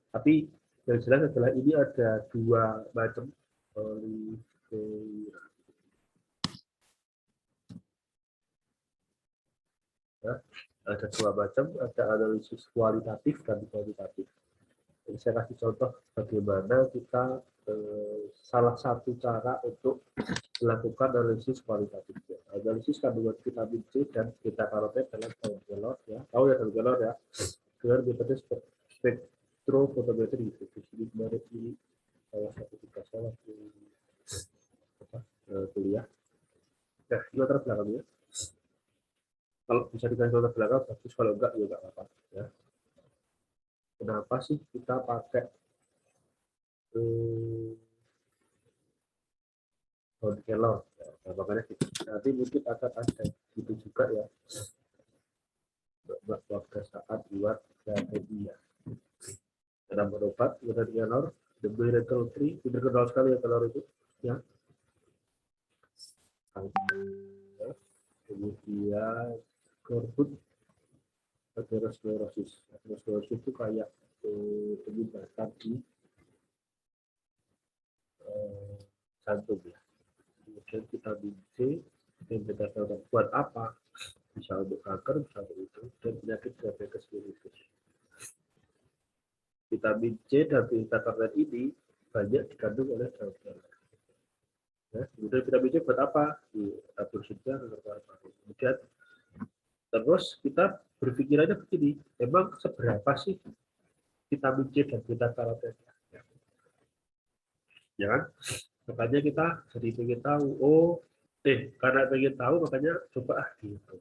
Tapi yang jelas adalah ini ada dua macam polifenol. Ya, ada dua macam, ada analisis kualitatif dan kuantitatif. Jadi saya kasih contoh bagaimana kita salah satu cara untuk melakukan analisis kualitatif. Analisis kandungan vitamin C dan beta karoten dalam daun kelor ya. Tahu ya daun kelor ya. Dengan metode spektrofotometri. Jadi kemarin ini salah satu tugas saya waktu kuliah. Nah, ini latar belakangnya. Kalau bisa dikasih latar belakang bagus, kalau enggak ya enggak apa-apa ya. Kenapa sih kita pakai daun kelor? Nah, makanya nanti mungkin akan ada gitu juga ya pada saat buat strategi ya. Dalam berobat daun kelor, the miracle tree, sudah kenal sekali ya kelor itu ya. Kemudian korbut aterosklerosis. Aterosklerosis itu kayak penyumbatan di jantung ya. Kemudian vitamin C dan beta karoten buat apa? Bisa untuk kanker, bisa untuk itu, dan penyakit diabetes mellitus. Vitamin C dan beta karoten ini banyak dikandung oleh daun kelor. Ya, kemudian vitamin C buat apa? Di tabur surga dan paru-paru. Kemudian terus kita berpikir aja begini, memang seberapa sih vitamin C dan beta karoten? Ya kan? Makanya kita jadi ingin tahu, karena ingin tahu makanya coba gitu.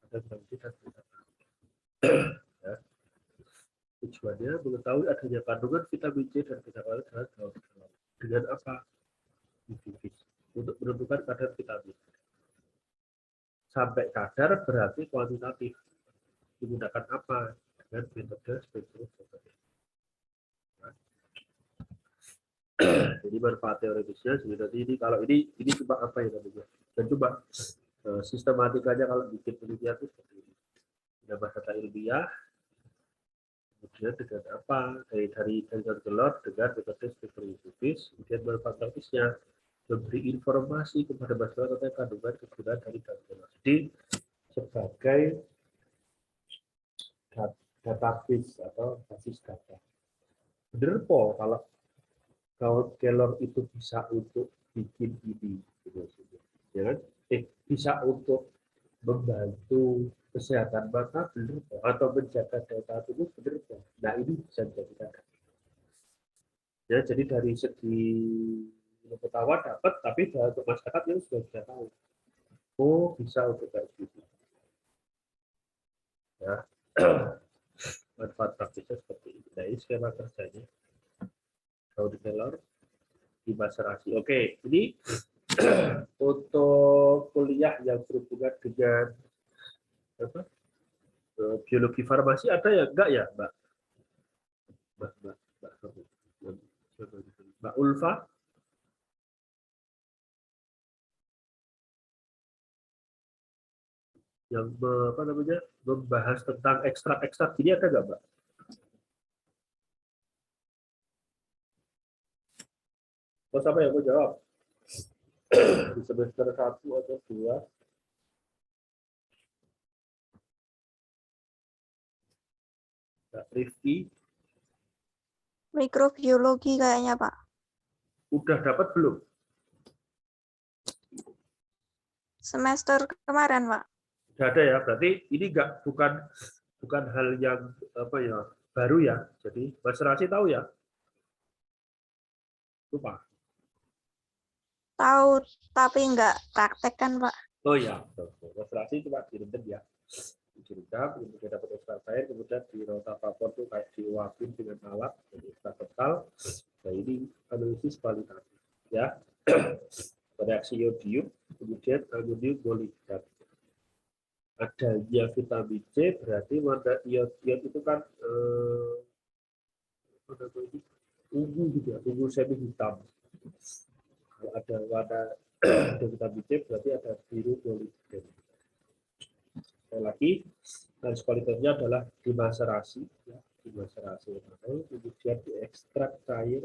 Ada vitamin C dan beta karoten. Ya. Tujuannya mengetahui adanya kandungan vitamin C dan beta karoten dalam daun kelor. Dengan apa? Untuk menentukan kadar vitamin. Sampai kadar berarti kuantitatif. Menggunakan apa? Dengan metode spektrofotometri. Jadi manfaat teoritisnya sebenarnya ini, kalau ini coba apa ya namanya? Dan coba sistematikanya kalau bikin penelitian itu seperti ini. Menambah data ilmiah, kemudian dengan apa? Dari kelor dengan metode spektrofotometri, kemudian manfaat teoritisnya memberi informasi kepada masyarakat tentang kandungan kegunaan dari daun kelor. Jadi sebagai database atau basis data. Bener po kalau daun kelor itu bisa untuk bikin ini, ya kan? Bisa untuk membantu kesehatan mata, bener po, atau menjaga daya tubuh, bener po. Nah ini bisa dijadikan. Ya, jadi dari segi pengetahuan dapat, tapi untuk masyarakat yang sudah bisa tahu. Oh, bisa untuk kayak gitu. Ya. Manfaat praktisnya seperti ini. Nah, ini skema kerjanya. Daun kelor dimaserasi. Oke, ini untuk kuliah yang berhubungan dengan apa? Biologi farmasi ada ya? Enggak ya, Mbak? Mbak Ulfa? Yang apa namanya? Membahas tentang ekstrak-ekstrak ini ada nggak, Mbak? Terus apa yang mau jawab? Di semester 1 atau 2? Mbak Rifki? Mikrobiologi kayaknya, Pak. Udah dapat belum? Semester kemarin, Pak. Sudah ada ya, berarti ini bukan bukan hal yang apa ya baru ya. Jadi Mas Rasi tahu ya? Lupa. Tahu tapi nggak praktek kan, Pak? Oh ya, Mas Rasi cuma direndam ya. Direndam, kemudian dapat ekstrak cair, kemudian di rota vapor tuh kayak diuapin dengan alat, jadi ekstrak kental. Nah ini analisis kualitatif ya. Reaksi iodium, kemudian amonium molibdat. Adanya vitamin C berarti warna iod itu kan ungu gitu ya, ungu semi hitam. Kalau ada warna vitamin C berarti ada biru molibdat. Sekali lagi, garis kualitasnya adalah dimaserasi, ya, dimaserasi, kemudian diekstrak cair,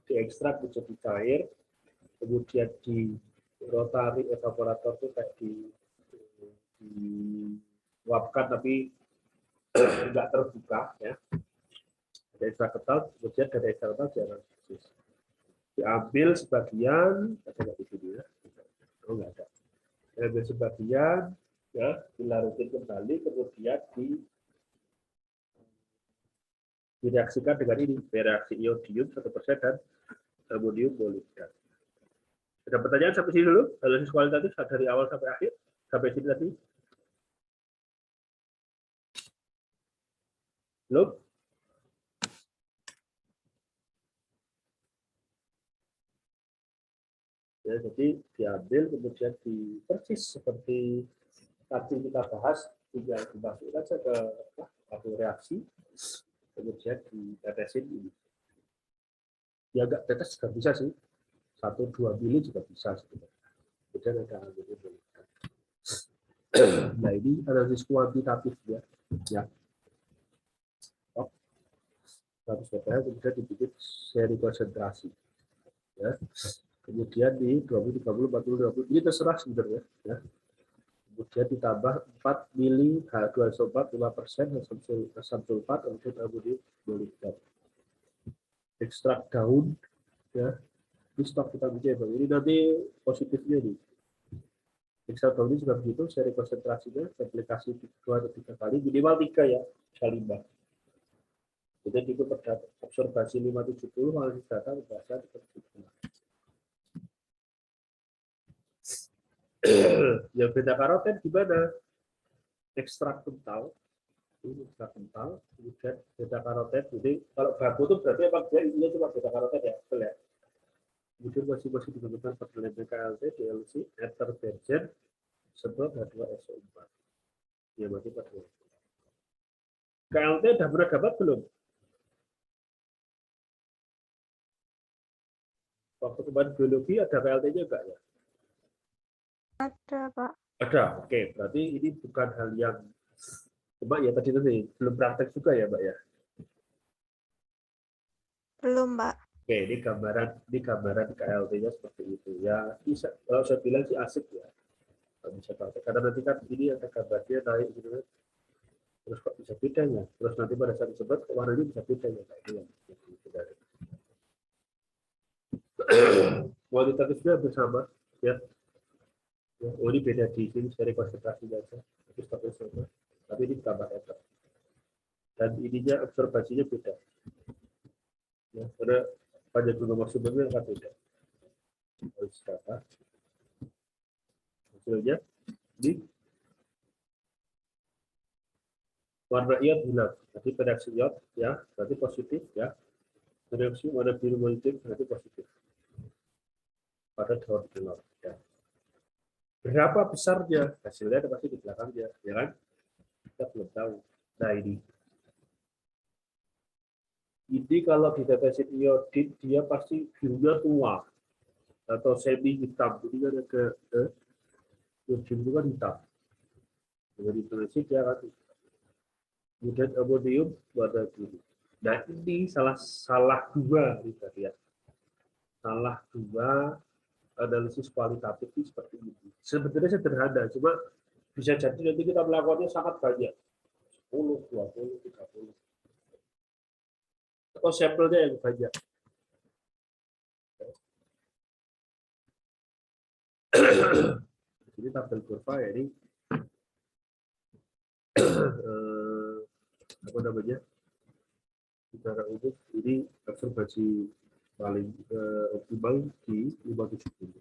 diekstrak menjadi cair, kemudian di rotari evaporator itu kayak diuapkan tapi enggak terbuka ya. Ada ekstrak kental, kemudian dari ekstrak kental dianalisis. Diambil sebagian, ada nggak di sini ya? Oh enggak ada. Diambil sebagian, ya, dilarutkan kembali, kemudian direaksikan dengan ini, reaksi iodium 1% dan amonium molibdat. Ada pertanyaan sampai sini dulu? Analisis kualitatif dari awal sampai akhir, sampai sini tadi? Belum? Ya, jadi diambil kemudian persis seperti tadi kita bahas, tinggal dimasukkan saja ke satu reaksi, kemudian ditetesin ini. Ya agak tetes juga bisa sih, 1-2 mili juga bisa sebenarnya. Kemudian ada amonium molibdat. Nah ini analisis kuantitatif ya. Harus kemudian dibikin seri konsentrasi. Ya. Kemudian di 20, 30, 40, 50 ini terserah sebenarnya. Ya. Kemudian ditambah 4 mili H2SO4 5% asam sulfat untuk amonium molibdat. Ekstrak daun, ya. Ini stok vitamin C. Ini nanti positifnya nih. Ekstrak daun ini juga begitu, seri konsentrasinya replikasi 2 atau 3 kali, minimal 3 ya, bisa 5. Kemudian itu terdapat absorbasi 570, analisis data berdasar yang beta karoten gimana? Ekstrak kental, ini ekstrak kental, kemudian beta karoten. Jadi kalau baku itu berarti emang dia isinya cuma beta karoten ya, betul ya. Kemudian masing-masing digunakan pertemuan KLT, DLC, ether benzen, sebab H2SO4. Ya berarti pada KLT udah pernah dapat belum? Waktu kemarin biologi ada KLT-nya enggak ya? Ada, Pak. Ada, oke. Berarti ini bukan hal yang cuma ya tadi belum praktek juga ya, Mbak ya. Belum, Pak. Oke, ini gambaran KLT-nya seperti itu ya. Bisa, kalau saya bilang sih asik ya. Kalau bisa praktek. Karena nanti kan ini ada gambarnya naik gitu kan. Terus kok bisa beda ya? Terus nanti pada saat disebut warnanya bisa beda ya, Pak. Itu yang dari. Kualitatifnya hampir sama ya. Oh ini beda di sini seri konsentrasinya aja, tapi ini tambah ether. Dan ininya absorbasinya beda. Ya, karena panjang gunung maksimumnya nggak beda. Harus data. Hasilnya di warna iod bulat. Jadi reaksi iod ya berarti positif ya. Reaksi warna biru molekul berarti positif. Pada daun kelor. Ya. Berapa besarnya hasilnya pasti di belakangnya, ya kan? Kita belum tahu. Nah ini kalau ditetesin iodid dia pasti birunya tua atau semi hitam. Jadi kan ada iodium itu kan hitam. Dengan ditetesin dia akan kemudian amonium warna biru. Nah ini salah dua tadi ya. Salah dua analisis kualitatif seperti ini. Sebetulnya sederhana, cuma bisa jadi nanti kita melakukannya sangat banyak. 10, 20, 30. Atau sampelnya yang banyak. Ini tabel kurva ya, ini apa namanya, secara umum ini observasi paling optimal di 570.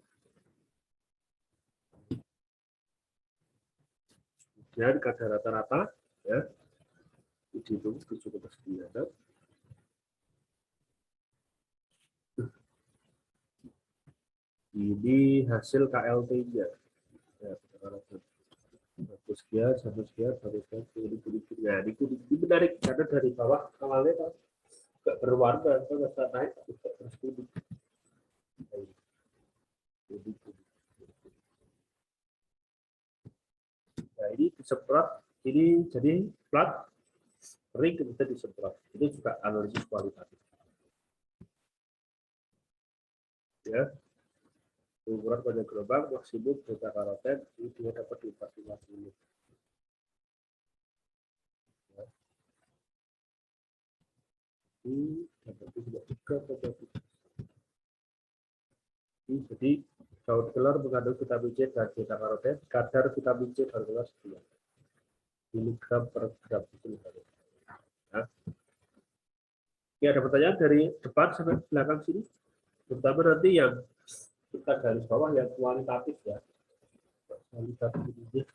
Dan kadar rata-rata ya dihitung 7,9. Ini hasil KLT-nya. Ya, satu sekian, satu sekian, satu sekian, kuning. Nah, ini menarik karena dari bawah awalnya kan nggak berwarna, kan nggak naik terus kuning. Nah, ini disemprot, ini jadi plat kering kemudian disemprot. Itu juga analisis kualitatif. Ya, ukuran pada gelombang maksimum beta karoten ini dia dapat di 450. Ya. Ini dapat juga 3,3. Jadi daun kelor mengandung vitamin C dan beta karoten, kadar vitamin C daun kelor 9 miligram per gram. Nah, ya, ada pertanyaan dari depan sampai belakang sini, terutama nanti yang kita garis bawah yang kualitatif ya. Kualitatif ini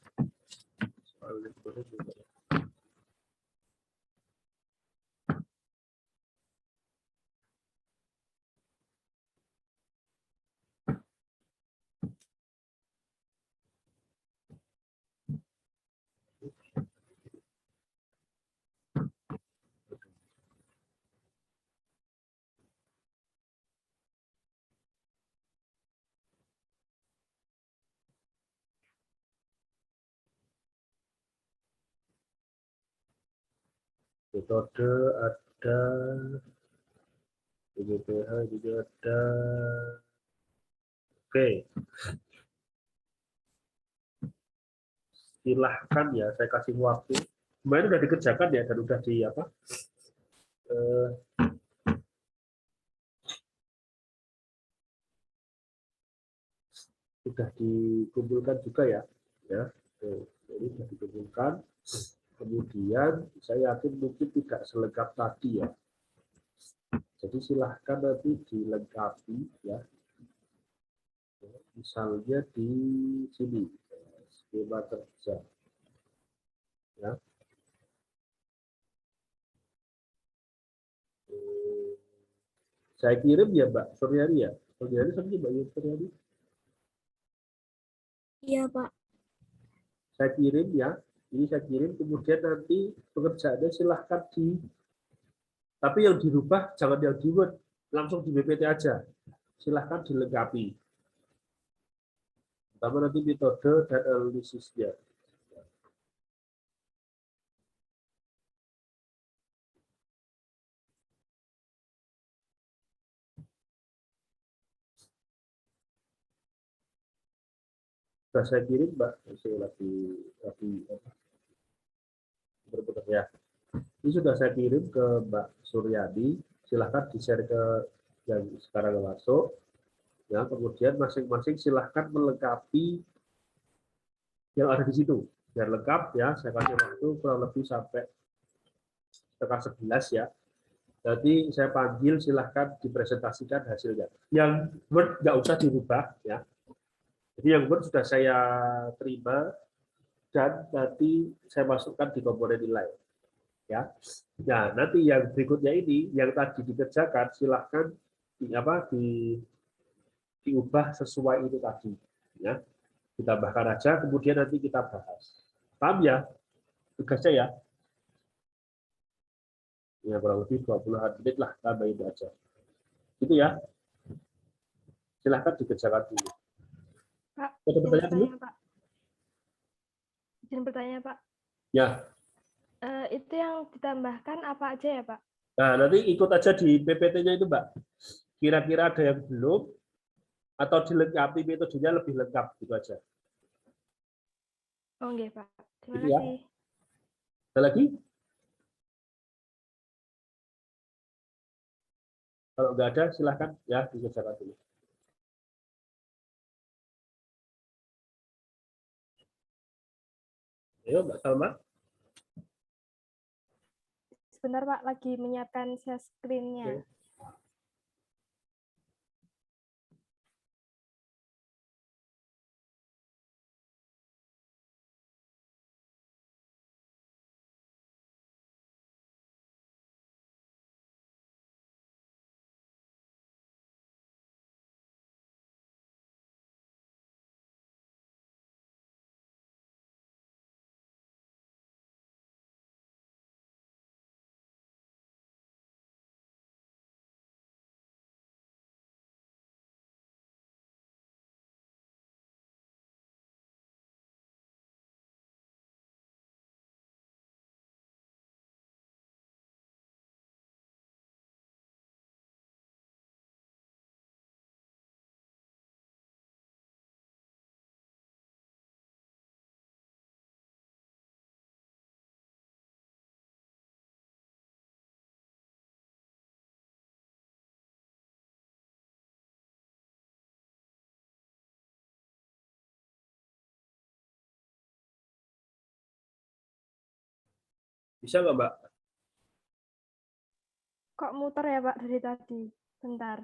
soalnya juga. Metode ada, BPH juga ada. Oke, silahkan ya, saya kasih waktu. Kemarin udah dikerjakan ya dan udah di apa? Sudah dikumpulkan juga ya, ini sudah dikumpulkan. Kemudian saya yakin mungkin tidak selengkap tadi ya. Jadi silahkan nanti dilengkapi ya. Misalnya di sini skema kerja. Ya. Saya kirim ya Mbak Suryani ya. Suryani sama Mbak Suryani. Iya, Pak. Saya kirim ya. Ini saya kirim, kemudian nanti pekerjaannya silahkan tapi yang dirubah jangan yang di Word, langsung di PPT aja. Silahkan dilengkapi. Pertama nanti metode dan analisisnya. Sudah saya kirim Mbak, saya lagi berputar ya. Ini sudah saya kirim ke Mbak Suryadi. Silahkan di-share ke yang sekarang masuk. Ya, kemudian masing-masing silahkan melengkapi yang ada di situ. Biar lengkap ya, saya kasih waktu kurang lebih sampai setengah 11 ya. Jadi saya panggil silahkan dipresentasikan hasilnya. Yang Word nggak usah dirubah ya. Jadi yang Word sudah saya terima dan nanti saya masukkan di komponen nilai. Ya. Nah, nanti yang berikutnya ini yang tadi dikerjakan silahkan diubah sesuai itu tadi. Ya. Ditambahkan aja, kemudian nanti kita bahas. Paham ya? Tugasnya ya? Ya, kurang lebih 20 menit lah, tambahin aja. Gitu ya. Silahkan dikerjakan dulu. Pak, Ada izin pertanyaan dulu? bertanya, Pak. Izin bertanya, Pak. Ya. Itu yang ditambahkan apa aja ya, Pak? Nah, nanti ikut aja di PPT-nya itu, Mbak. Kira-kira ada yang belum, atau dilengkapi metodenya lebih lengkap, gitu aja. Oh, nggih, Pak. Terima Gitu ya. kasih. Ada lagi? Kalau nggak ada, silahkan ya dikerjakan dulu. Ayo, Mbak Salma. sebentar Pak, lagi menyiapkan share screen-nya. Oke. Bisa nggak, Mbak? Kok muter ya Pak dari tadi? Bentar.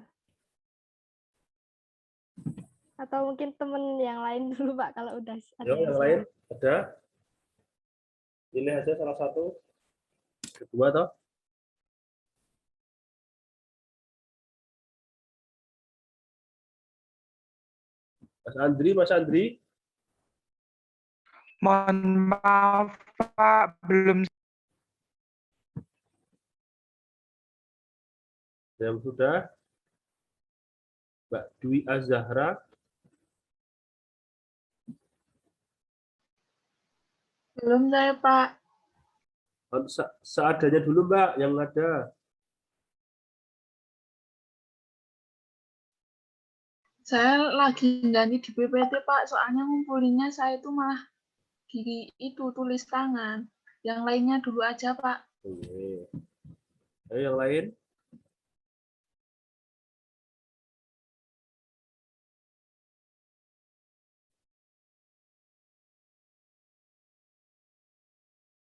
Atau mungkin temen yang lain dulu Pak, kalau udah ada Yo, yang yang lain siap. ada? Pilih aja salah satu. Kedua toh? Mas Andri, Mas Andri. Mohon maaf Pak, belum. Yang sudah. Mbak Dwi Azahra. Belum saya, Pak. Seadanya dulu, Mbak, yang ada. Saya lagi ganti di PPT, Pak. Soalnya ngumpulinnya saya itu malah di itu tulis tangan. Yang lainnya dulu aja, Pak. Oke. Ayo yang lain.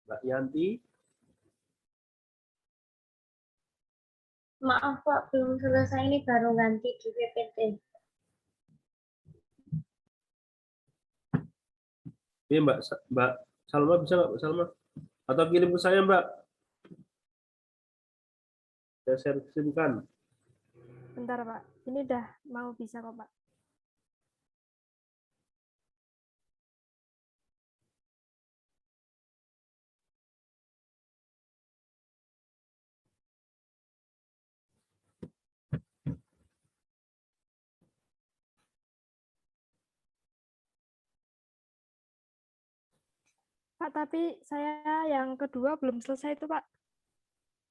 Mbak Yanti. Maaf, Pak. Belum selesai ini baru ganti di PPT. Ini Mbak Salma bisa nggak, Mbak Salma? Atau kirim ke saya, Mbak? Saya share-kan. Bentar Pak, ini udah mau bisa kok Pak. Pak, tapi saya yang kedua belum selesai itu Pak.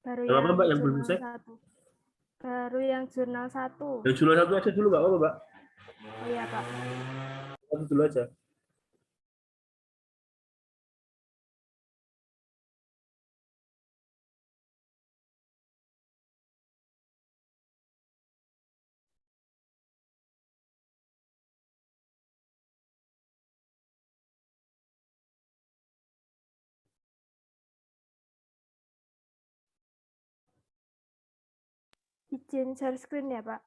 Baru Yang apa, yang Mbak, yang belum jurnal selesai? 1. Baru yang jurnal 1. Yang jurnal satu aja dulu, Mbak. Apa, Mbak? Oh iya Pak. Satu dulu aja. Izin share screen ya Pak.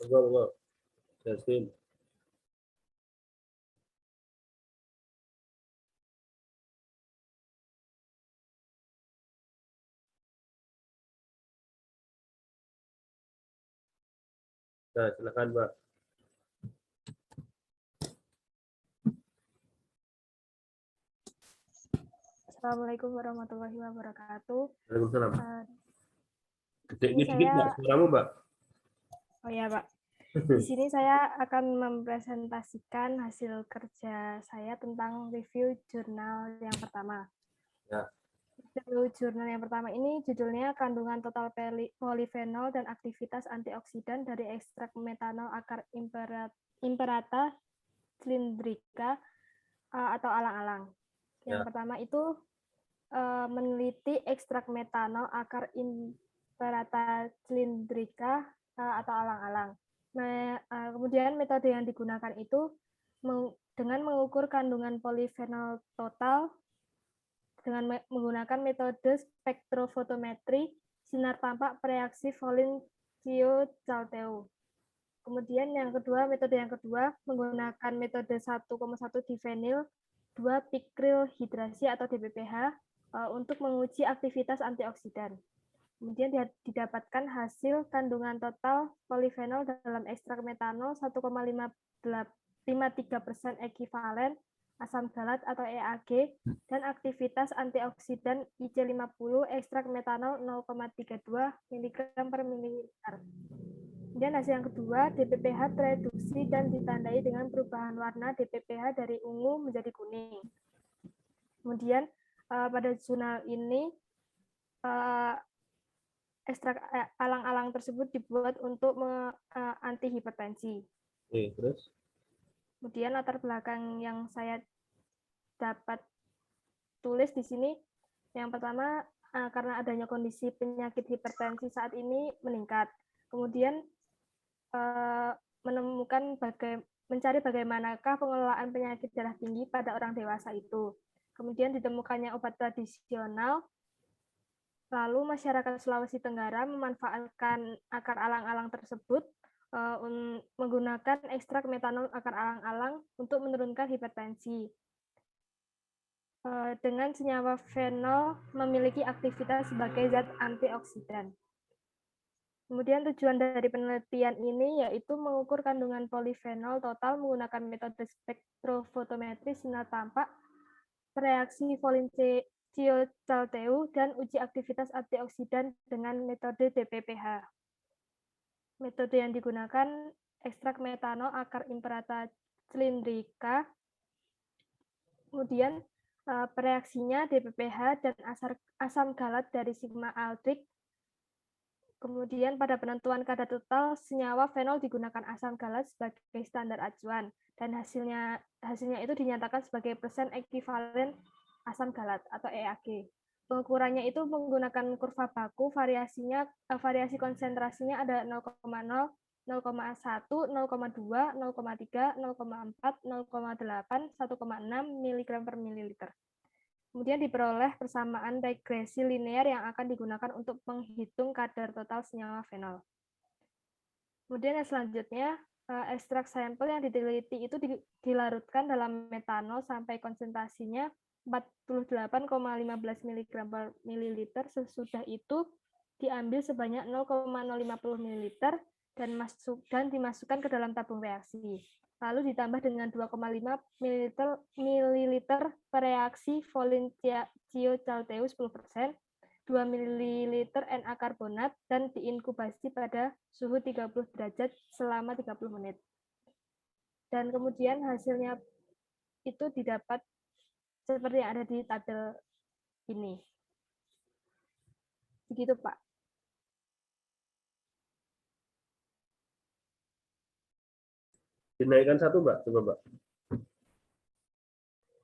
Enggak. Share. Nah, silakan, Mbak. Assalamualaikum warahmatullahi wabarakatuh. Waalaikumsalam. Gede Ini dikit, Mbak. saya, Suaramu, Mbak. oh ya Pak. Di sini saya akan mempresentasikan hasil kerja saya tentang review jurnal yang pertama. Ya. Review jurnal yang pertama ini judulnya kandungan total polifenol dan aktivitas antioksidan dari ekstrak metanol akar Imperata cylindrica atau alang-alang. Yang Ya. pertama itu meneliti ekstrak metanol akar Imperata cylindrica atau alang-alang. Kemudian metode yang digunakan itu dengan mengukur kandungan polifenol total dengan menggunakan metode spektrofotometri sinar tampak bereaksi Volin-Chiu-Chalteu. Kemudian metode yang kedua menggunakan metode 1,1 difenil 2 pikryl hidrasi atau DPPH untuk menguji aktivitas antioksidan. Kemudian didapatkan hasil kandungan total polifenol dalam ekstrak metanol 1,53% ekivalen asam galat atau EAG dan aktivitas antioksidan IC50 ekstrak metanol 0,32 mg/ml. Kemudian hasil yang kedua, DPPH tereduksi dan ditandai dengan perubahan warna DPPH dari ungu menjadi kuning. Kemudian pada jurnal ini ekstrak alang-alang tersebut dibuat untuk anti hipertensi. Oke, terus? Kemudian latar belakang yang saya dapat tulis di sini, yang pertama karena adanya kondisi penyakit hipertensi saat ini meningkat. Kemudian mencari bagaimanakah pengelolaan penyakit darah tinggi pada orang dewasa itu. Kemudian ditemukannya obat tradisional, lalu masyarakat Sulawesi Tenggara memanfaatkan akar alang-alang tersebut menggunakan ekstrak metanol akar alang-alang untuk menurunkan hipertensi. Dengan senyawa fenol memiliki aktivitas sebagai zat antioksidan. Kemudian tujuan dari penelitian ini yaitu mengukur kandungan polifenol total menggunakan metode spektrofotometri sinar tampak, reaksi Volin-Chiu-Chalteu, dan uji aktivitas antioksidan dengan metode DPPH. Metode yang digunakan ekstrak metanol akar Imperata cylindrica, kemudian reaksinya DPPH dan asam galat dari sigma aldrich. Kemudian pada penentuan kadar total senyawa fenol digunakan asam galat sebagai standar acuan dan hasilnya itu dinyatakan sebagai persen ekivalen asam galat atau EAG. Pengukurannya itu menggunakan kurva baku, variasi konsentrasinya ada 0,0, 0,1, 0,2, 0,3, 0,4, 0,8, 1,6 mg/ml. Kemudian diperoleh persamaan regresi linear yang akan digunakan untuk menghitung kadar total senyawa fenol. Kemudian yang selanjutnya, ekstrak sampel yang diteliti itu dilarutkan dalam metanol sampai konsentrasinya 48,15 mg/ml. Sesudah itu diambil sebanyak 0,050 ml dan dimasukkan ke dalam tabung reaksi. Lalu ditambah dengan 2,5 ml per reaksi Volin-Chiu-Chalteu 10%, 2 ml Na karbonat, dan diinkubasi pada suhu 30 derajat selama 30 menit. Dan kemudian hasilnya itu didapat seperti yang ada di tabel ini. Begitu, Pak. Dinaikkan satu, Mbak. Coba, Mbak.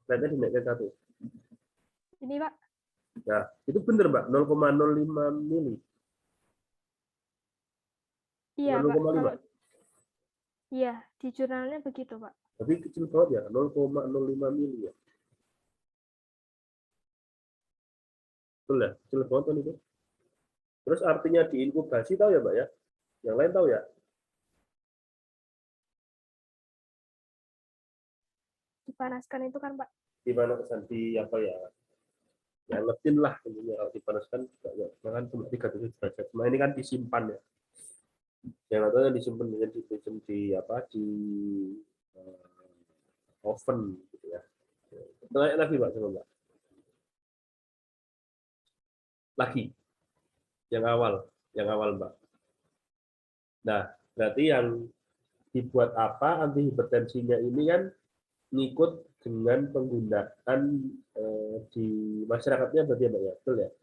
Lihatnya dinaikkan satu. Ini, Pak. Nah, itu benar, Mbak. 0,05 mili. Iya, Pak. 0,5. Iya, di jurnalnya begitu, Pak. Tapi kecil banget ya, 0,05 mili ya. Betul ya, kecil banget kan itu. Terus artinya diinkubasi tahu ya, Mbak ya? Yang lain tahu ya? Dipanaskan itu kan, Pak? Di mana kesan di apa ya? Ya ngetin lah intinya, kalau dipanaskan juga ya, bahkan cuma 37 derajat. Cuma ini kan disimpan ya. Yang katanya disimpan dengan di apa di oven gitu ya. Naik lagi, Mbak, coba, Mbak. Lagi. Yang awal, Mbak. Nah, berarti yang dibuat apa anti hipertensinya ini kan ngikut dengan penggunaan di masyarakatnya berarti ya, Mbak ya? Betul ya?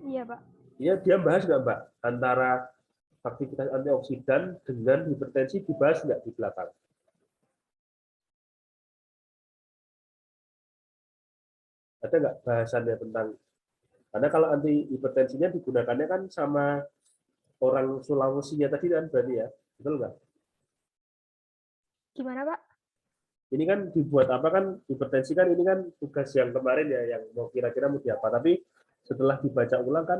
Iya, Pak. Iya, dia bahas nggak, Mbak, antara aktivitas antioksidan dengan hipertensi, dibahas nggak di belakang? Ada nggak bahasannya tentang, karena kalau anti hipertensinya digunakannya kan sama orang Sulawesinya tadi kan berarti ya, betul nggak? Gimana, Pak? ini kan dibuat apa kan, hipertensi kan ini kan tugas yang kemarin ya, yang mau kira-kira mau diapa, tapi setelah dibaca ulang kan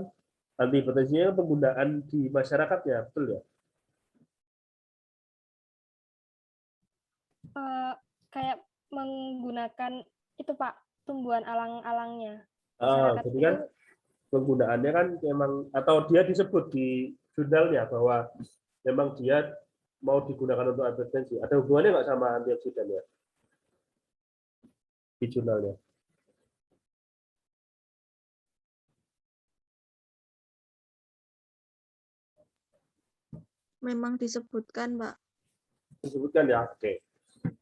antihipertensinya penggunaan di masyarakat ya, betul ya? Kayak menggunakan itu Pak, tumbuhan alang-alangnya. Ah, Masyarakat jadi itu kan penggunaannya kan memang, atau dia disebut di jurnalnya bahwa memang dia mau digunakan untuk hipertensi. Ada hubungannya nggak sama antioksidan ya di jurnalnya? Memang disebutkan, Pak. Disebutkan ya, oke.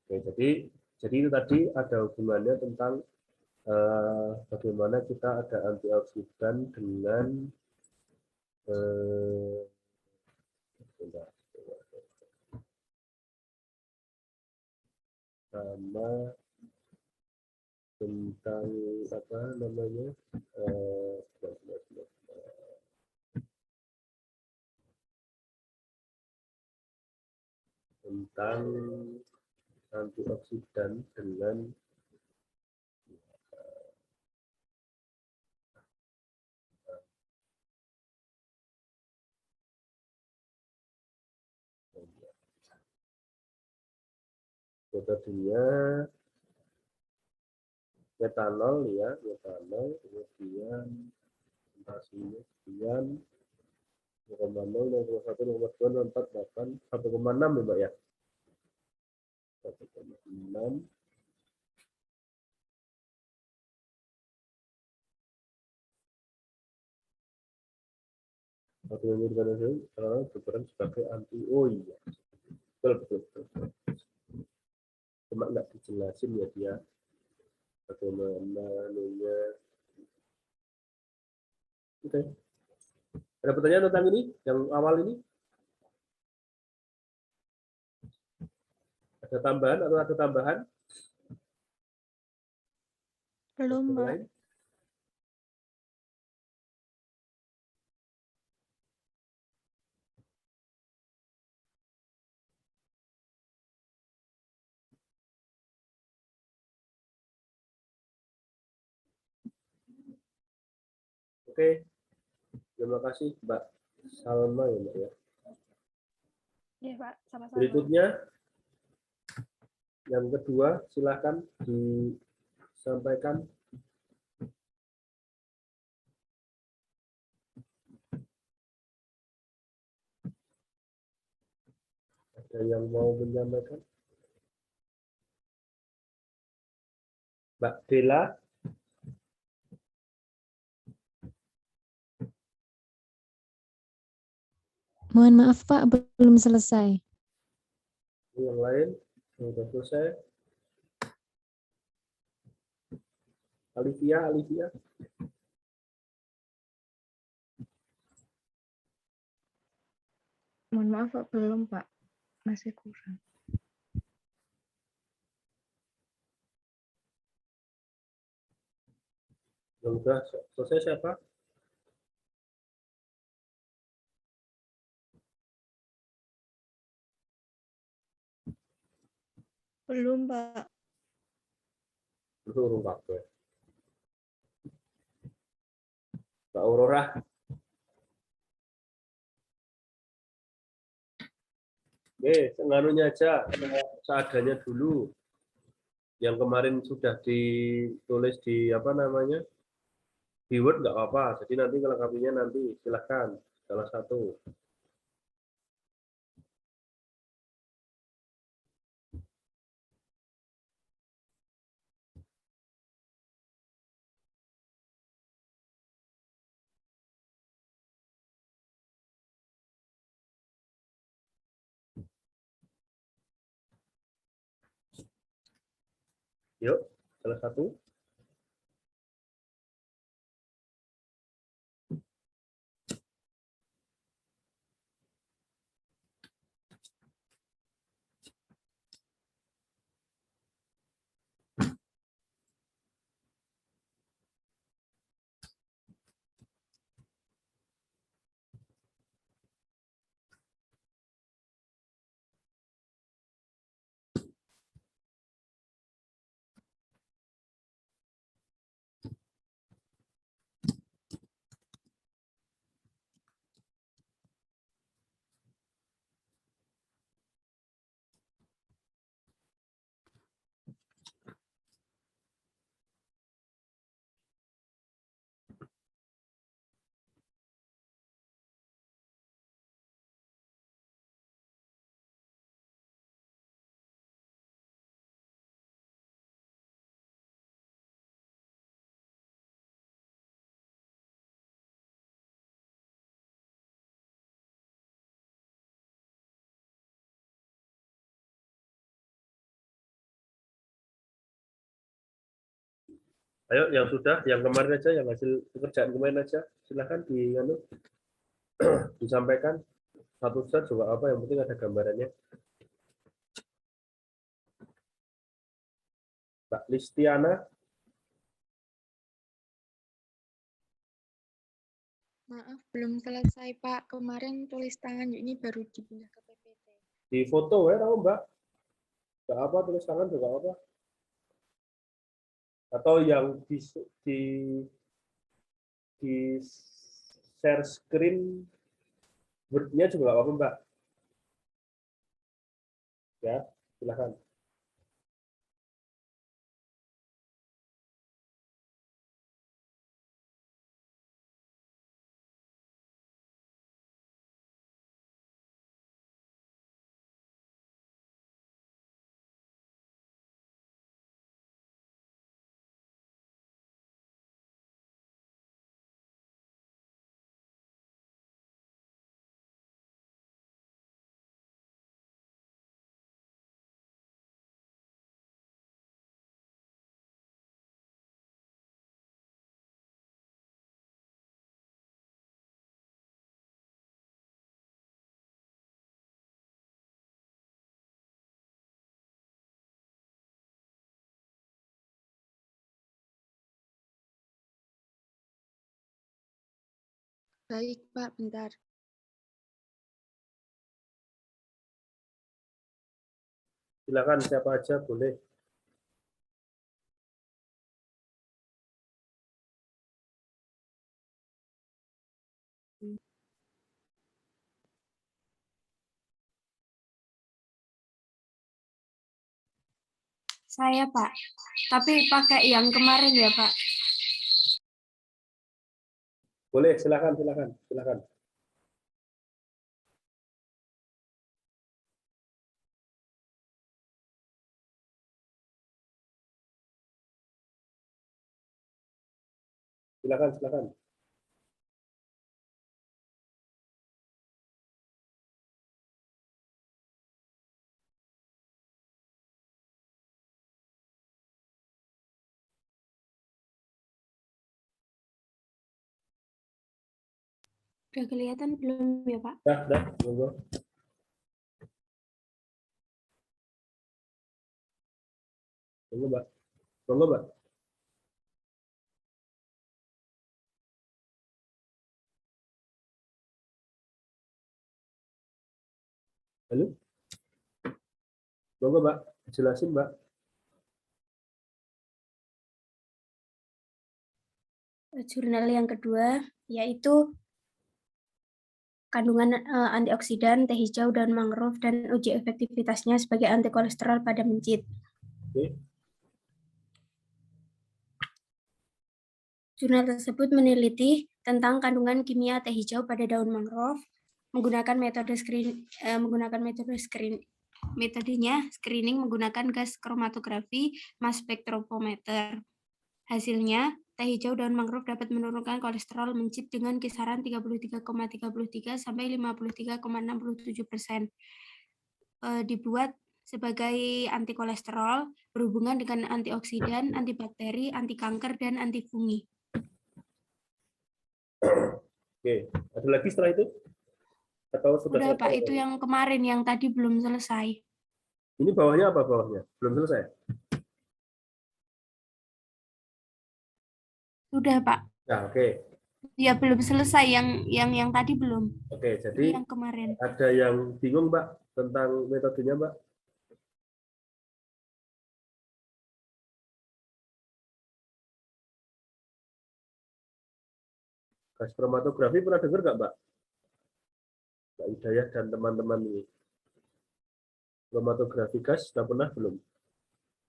Oke, jadi itu tadi ada hubungannya tentang bagaimana kita ada antioksidan dengan sebentar, sama tentang apa namanya, tentang antioksidan dengan metodenya metanol ya, metanol, kemudian konsentrasinya sekian, 0,0, 0,1, 0,2, 0,4, 8, 1,6 ya Mbak ya, 1,6. Satu yang berperan sebagai anti, oh iya, betul. Cuma nggak dijelasin ya dia bagaimana anunya. Oke. Ada pertanyaan tentang ini yang awal ini? Ada tambahan atau ada tambahan? Belum, Yang Pak. lain? Oke, terima kasih Mbak Salma ya Mbak ya. ya Pak, sama-sama. Berikutnya yang kedua, silakan disampaikan. Ada yang mau menyampaikan? Mbak Bella, Mohon maaf Pak, belum selesai. yang lain sudah selesai. Alivia. Mohon maaf Pak, belum Pak. Masih kurang. Yang sudah selesai siapa? Belum, Pak. Belum Mbak. Mbak Aurora. Oke, sengaruhnya aja, seadanya dulu. Yang kemarin sudah ditulis di apa namanya, di Word nggak apa-apa. Jadi nanti kelengkapinya nanti silahkan salah satu. Yuk, salah satu. Ayo yang sudah, yang kemarin aja, yang hasil pekerjaan kemarin aja, silahkan disampaikan. Satu slide juga apa, yang penting ada gambarannya. Mbak Listiana, Maaf, belum selesai, Pak. Kemarin tulis tangan, ini baru dipindah ke PPT. di foto ya, tahu Mbak? Nggak apa, tulis tangan juga apa? Atau yang di, di share screen Word-nya juga nggak apa-apa, Mbak. Ya, silahkan. Baik, Pak, bentar. Silakan siapa aja boleh. Saya, Pak. Tapi pakai yang kemarin ya, Pak. Boleh, silakan, silakan, silakan. Silakan, silakan. Udah kelihatan belum ya, Pak? Dah, monggo. Monggo, Mbak. Monggo, Mbak. Halo? Monggo, Mbak. Jelasin, Mbak. Jurnal yang kedua yaitu kandungan antioksidan teh hijau dan mangrove dan uji efektivitasnya sebagai anti kolesterol pada mencit. Oke. Jurnal tersebut meneliti tentang kandungan kimia teh hijau pada daun mangrove menggunakan metodenya screening menggunakan gas kromatografi mass spektrometer. Hasilnya, teh hijau daun mangrove dapat menurunkan kolesterol mencit dengan kisaran 33,33 sampai 53,67%. Dibuat sebagai anti kolesterol, berhubungan dengan antioksidan, antibakteri, anti kanker, dan anti fungi. Oke, ada lagi setelah itu? Atau sudah Udah, Pak, selesai? itu yang kemarin yang tadi belum selesai. Ini bawahnya apa bawahnya? Belum selesai? Sudah, Pak. Nah, oke. Ya, belum selesai yang tadi belum. Oke, Ini jadi yang kemarin. ada yang bingung, Mbak, tentang metodenya, Mbak? Gas kromatografi pernah dengar nggak, Mbak? Mbak Hidayah dan teman-teman ini. Kromatografi gas sudah pernah belum?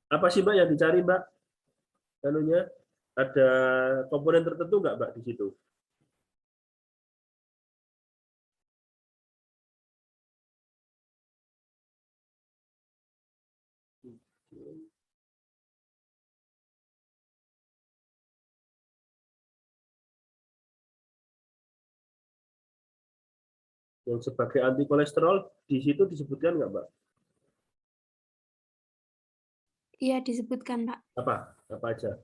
Apa sih, Mbak, yang dicari, Mbak? Anunya ada komponen tertentu nggak, Mbak, di situ? Yang sebagai anti kolesterol di situ disebutkan nggak, Mbak? Iya, disebutkan, Pak. Apa? Apa aja?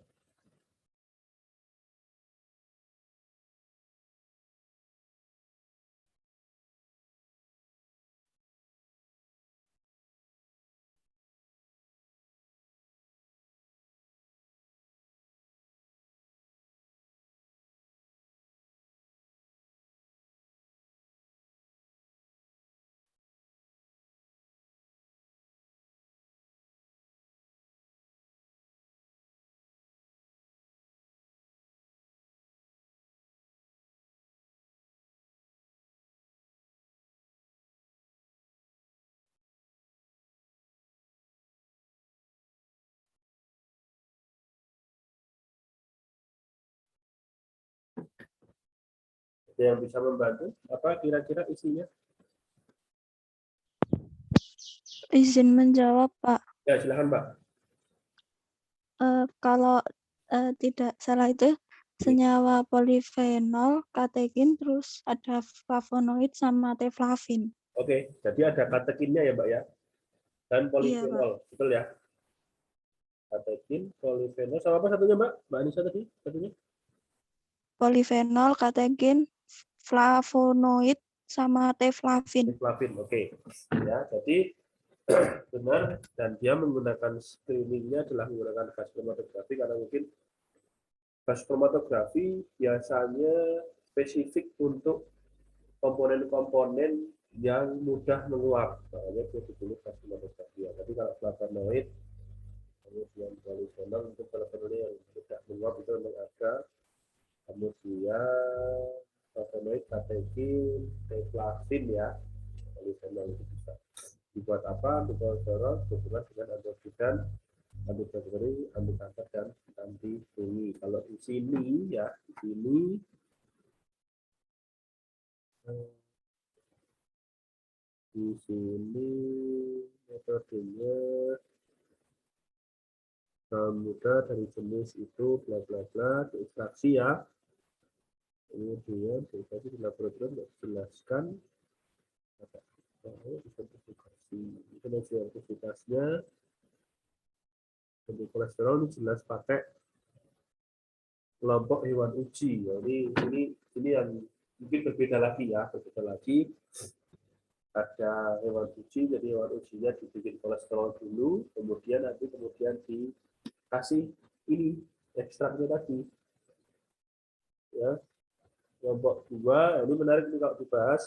Ada yang bisa membantu? Apa kira-kira isinya? Izin menjawab, Pak. Ya, silakan, Mbak. Kalau tidak salah itu senyawa polifenol, katekin, terus ada flavonoid sama teflavin. Oke, jadi ada katekinnya ya, Mbak ya. Dan Iya, Pak. polifenol, betul ya? Katekin, polifenol, sama apa satunya, Mbak? Mbak Anissa tadi satunya? Polifenol, katekin, flavonoid, sama teflavin. Teflavin, oke. Ya, jadi benar, dan dia menggunakan screeningnya adalah menggunakan gas kromatografi karena mungkin gas kromatografi biasanya spesifik untuk komponen-komponen yang mudah menguap, makanya dia ditulis gas kromatografi. Ya. Tapi kalau flavonoid, kemudian polifenol untuk flavonoid yang tidak menguap itu memang ada, kemudian flavonoid, katekin, teflavin ya, polifenol itu bisa. Dibuat apa? Antikolesterol berhubungan dengan antioksidan, antibakteri, anti kanker dan anti fungi. Kalau di sini ya, di sini metodenya mudah dari jenis itu bla bla bla diekstraksi ya. Kemudian diekstraksi di laboratorium dijelaskan sertifikasinya untuk kolesterol ini jelas pakai kelompok hewan uji. Ini yang mungkin berbeda lagi ya, ada hewan uji, jadi hewan ujinya dibikin kolesterol dulu, kemudian dikasih ini ekstraknya tadi. Ya, kelompok 2 ini menarik nih kalau dibahas.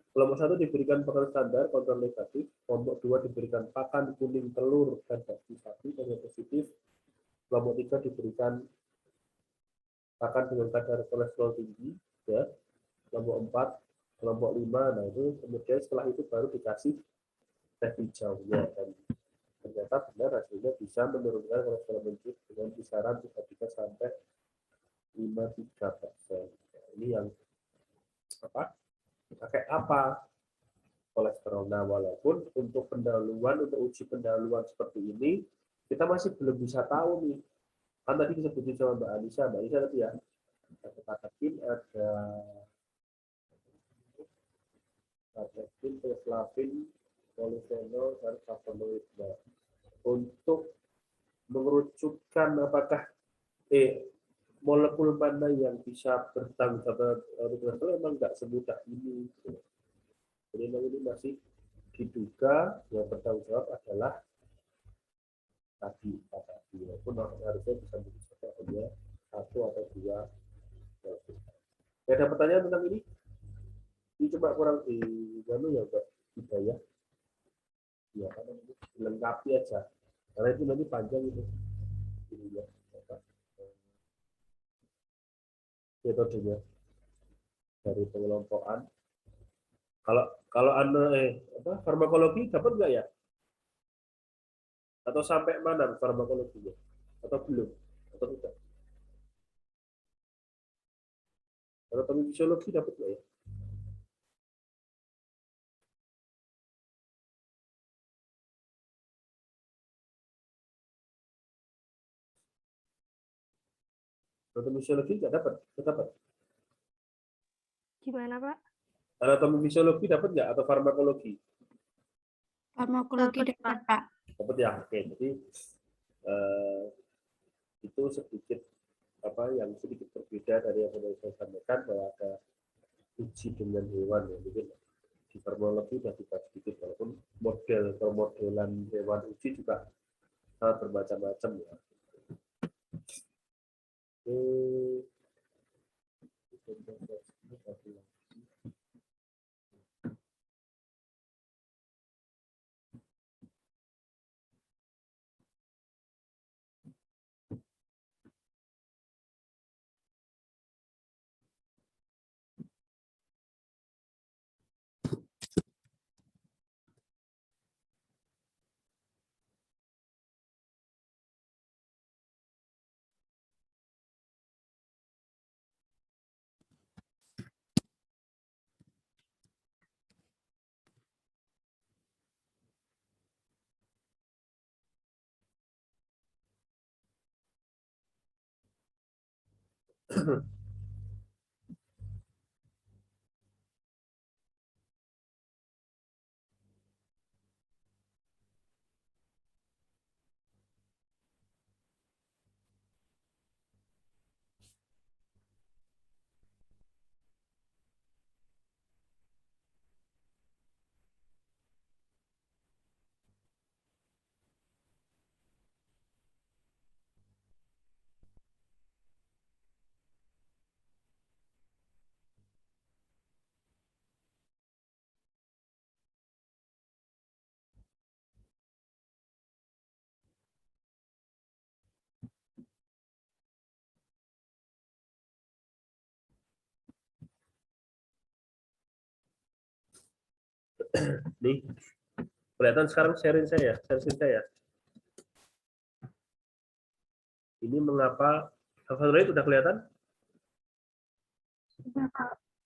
Kelompok 1 diberikan pakan standar kontrol negatif, kelompok 2 diberikan pakan kuning telur dan daging sapi yang positif, kelompok 3 diberikan pakan dengan kadar kolesterol tinggi, ya. Kelompok 4, kelompok 5, nah itu kemudian setelah itu baru dikasih teh hijaunya, dan ternyata benar hasilnya bisa menurunkan kolesterol mencit dengan kisaran 33 sampai 53%. Ini yang apa? Pakai apa? Kolesterol. Nah, walaupun untuk pendahuluan, untuk uji pendahuluan seperti ini, kita masih belum bisa tahu nih. Kan tadi disebutin sama Mbak Anissa tadi ya, ada katekin, ada katekin, teflavin, polifenol, dan flavonoid. Nah, untuk mengerucutkan apakah molekul mana yang bisa bertanggung jawab kolesterol memang nggak semudah ini. Jadi memang ini masih diduga yang bertanggung jawab adalah tadi, walaupun harusnya bisa menjadi hanya 1 atau 2. Ada pertanyaan tentang ini? Ini coba kurang di mana ya, Mbak Hidayah? Ya, kan dilengkapi aja. Karena itu nanti panjang itu. Ini ya, metodenya dari pengelompokan. Kalau farmakologi dapat nggak ya? Atau sampai mana farmakologinya? Atau belum? Atau tidak? Anatomi fisiologi dapat nggak ya? Anatomi fisiologi nggak dapat? Dapat. Gimana, Pak? Anatomi fisiologi dapat nggak atau farmakologi? Farmakologi dapat, Pak. Dapat ya. Oke, jadi itu sedikit yang sedikit berbeda dari yang saya sampaikan bahwa ada uji dengan hewan ya. Mungkin di farmakologi sudah dibahas sedikit, walaupun permodelan hewan uji juga sangat bermacam-macam ya. Nih, kelihatan sekarang sharing saya. Ini mengapa flavonoid udah kelihatan?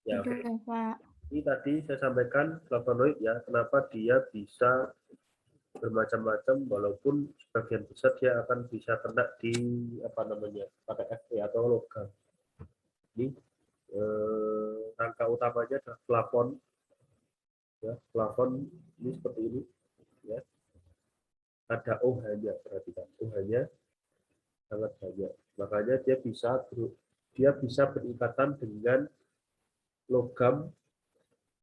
Ya, oke. Sudah, Pak. Ini tadi saya sampaikan flavonoid ya, kenapa dia bisa bermacam-macam, walaupun sebagian besar dia akan bisa kena di apa namanya pada Fe atau logam. Ini rangka utamanya adalah flavon, ya, flavon ini seperti ini, ya. Ada OH-nya, perhatikan OH-nya sangat banyak, makanya dia bisa berikatan dengan logam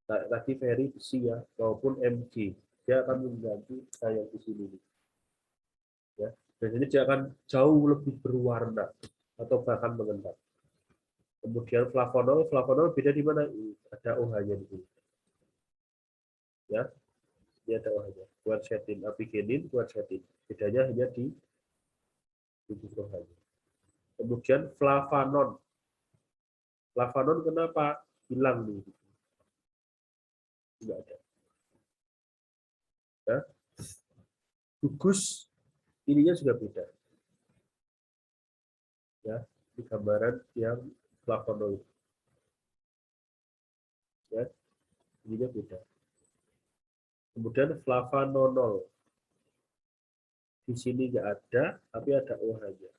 tadi Ferry besi ya maupun Mg, dia akan mengganti saya di sini, ya. Biasanya dia akan jauh lebih berwarna atau bahkan mengental. Kemudian flavonol beda di mana? Ada OH-nya di sini, ya. Dia ada OH-nya. Quercetin, apigenin, quercetin. Bedanya hanya di tubuh OH-nya. Kemudian flavanon. Flavanon kenapa hilang nih? Tidak ada. Ya. Gugus ininya juga beda. Ya, di gambaran yang flavonoid. Ya, ininya beda. Kemudian flavanonol. Di sini nggak ada, tapi ada OH-nya.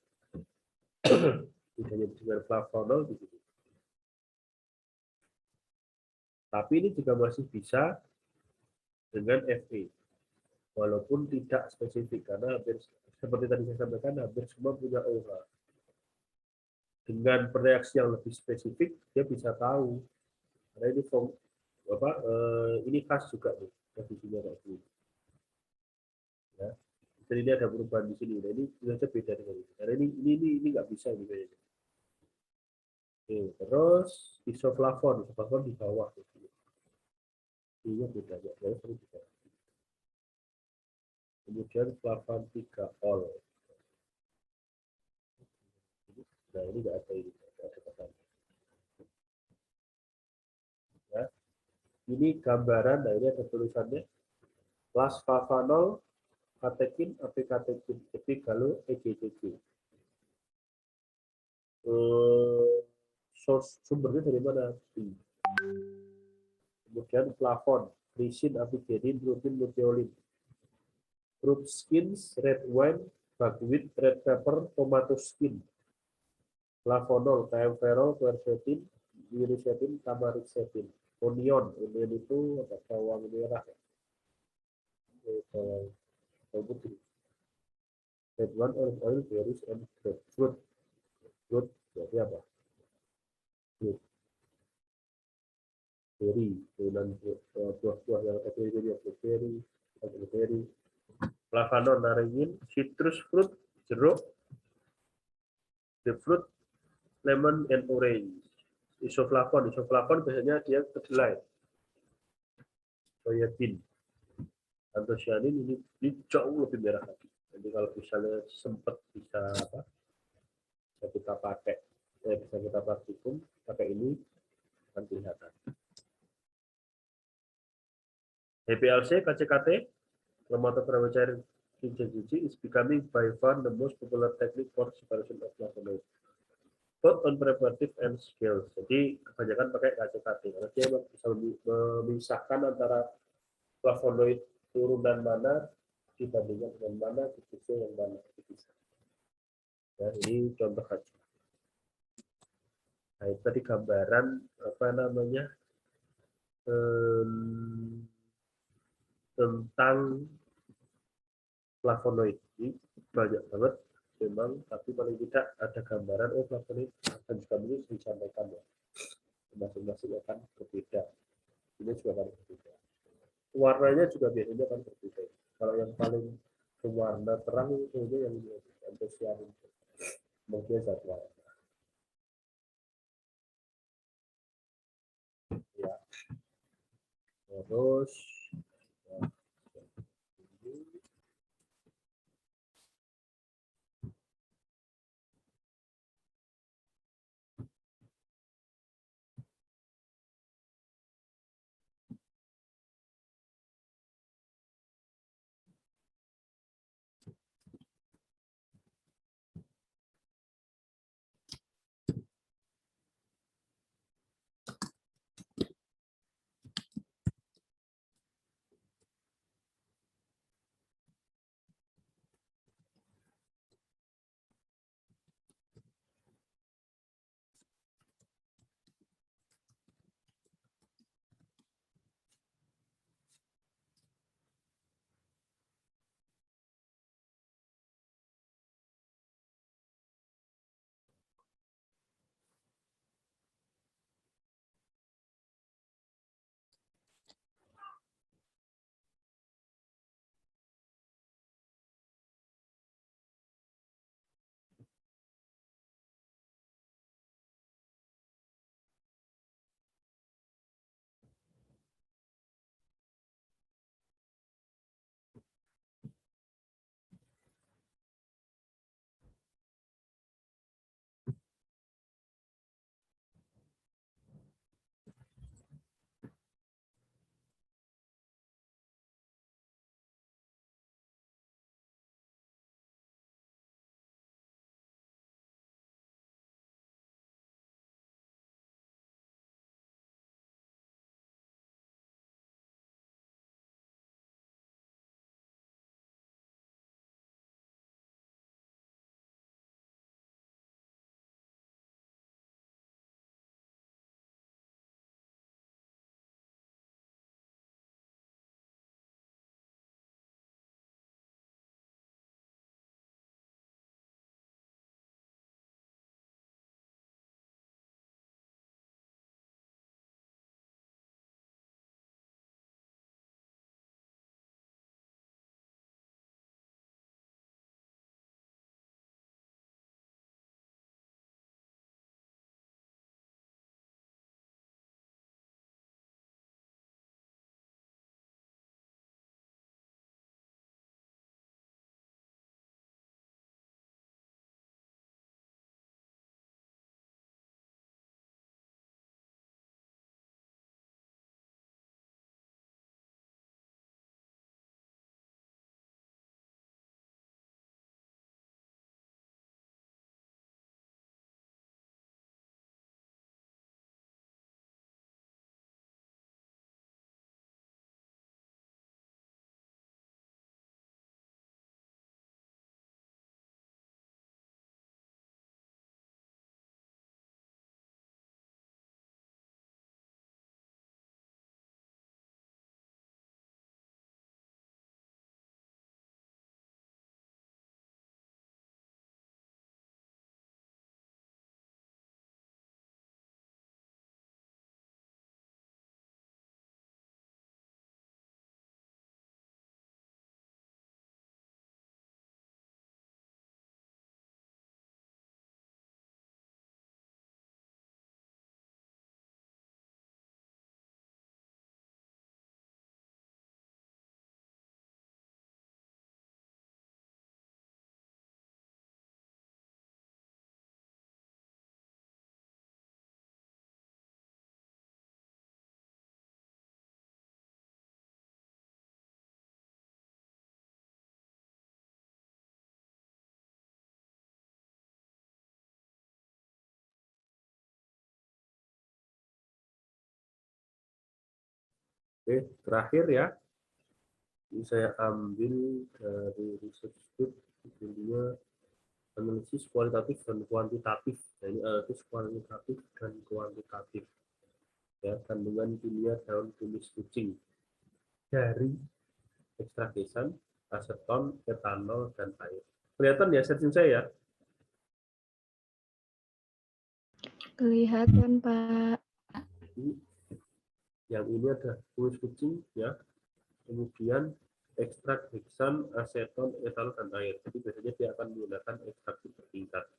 Bedanya dengan flavonol di sini. Tapi ini juga masih bisa dengan Fe, walaupun tidak spesifik karena hampir seperti tadi saya sampaikan hampir semua punya OH. Dengan bereaksi yang lebih spesifik dia bisa tahu. Karena ini ini khas juga nih posisinya kayak gini. Ya. Jadi ini ada perubahan di sini. Nah, ini saja beda dengan ini. Karena ini nggak bisa ini kayaknya. Oke, terus isoflavon di bawah. Ini bedanya. Kemudian flavantigaol. Nah, ini nggak ada ini. Ada pesan. Ya. Ini gambaran, nah ini ada tulisannya. Lasfavanol, katekin, apikatekin, epigalo, EGCG. Sumbernya dari mana? Kemudian flavon, risin, apigenin, rutin, luteolin. Fruit skins, red wine, buckwheat, red pepper, tomato skin. Flavonol, kaempferol, quercetin, miricetin, tamarixetin. Onion itu apa? Bawang merah. Bawang putih. Red wine, olive oil, berries, and grapefruit. Fruit berarti apa? Fruit. Berry, dan buah-buah yang ada di blueberry, flavonol, naringin, citrus fruit, jeruk, grapefruit, lemon, and orange. Isoflavon biasanya dia kedelai, soybean, antosianin ini jauh lebih merah lagi. Jadi kalau misalnya sempat bisa kita pakai, bisa kita praktikum pakai ini akan kelihatan. HPLC, KCKT, chromatography cair IgG is becoming by far the most popular technique for separation of flavonoids, both on preparative and scales. Jadi kebanyakan pakai KCKT karena dia bisa memisahkan antara flavonoid turunan mana dibandingkan dengan mana dipisah yang mana dipisah. Ya, ini contoh saja. Nah, itu tadi gambaran apa namanya tentang flavonoid. Ini banyak banget memang, tapi paling tidak ada gambaran flavonoid akan juga mungkin disampaikan ya. Masing-masing akan berbeda. Ini juga akan berbeda. Warnanya juga biasanya akan berbeda. Kalau yang paling berwarna terang itu yang antosianin. Mungkin zat warna. Ya. Terus ya. Oke, terakhir ya. Ini saya ambil dari research group, judulnya Analisis kualitatif dan kuantitatif. Nah, ini analisis kualitatif dan kuantitatif. Ya, kandungan kimia daun tumis kucing dari ekstrak desan, aseton, etanol, dan air. Kelihatan ya setting saya ya? Kelihatan, Pak. Jadi, yang ini ada tumis kucing ya, kemudian ekstrak heksan, aseton, etanol, dan air. Jadi biasanya dia akan menggunakan ekstraksi bertingkat.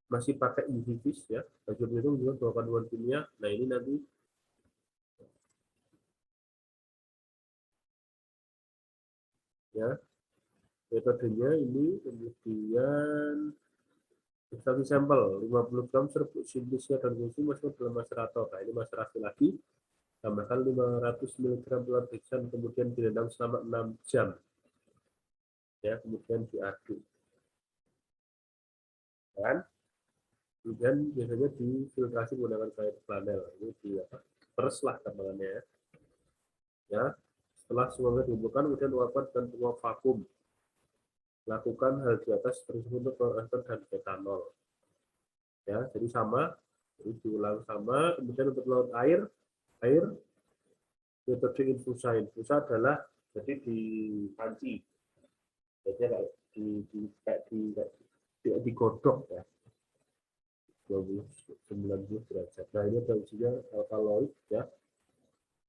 Masih pakai UV-vis ya, baju itu juga dua kandungan kimia. Nah ini nanti ya metodenya ini, kemudian ekstraksi sampel 50 gram serbuk sintesia dan fungsi masuk dalam macerator. Nah ini macerasi lagi, tambahkan 500 mg telur heksan, kemudian direndam selama 6 jam ya, kemudian diaduk kan. Kemudian biasanya difiltrasi menggunakan air flanel. Ini di peres lah gambarannya ya. Setelah semuanya dikumpulkan, kemudian uapkan dan penguap vakum. Lakukan hal di atas tersebut untuk aseton dan etanol. Ya, jadi sama, jadi diulang sama. Kemudian untuk laut air metode infusa. Infusa adalah jadi di panci, jadi kayak digodok ya. 90 derajat. Nah ini ada ujinya alkaloid ya,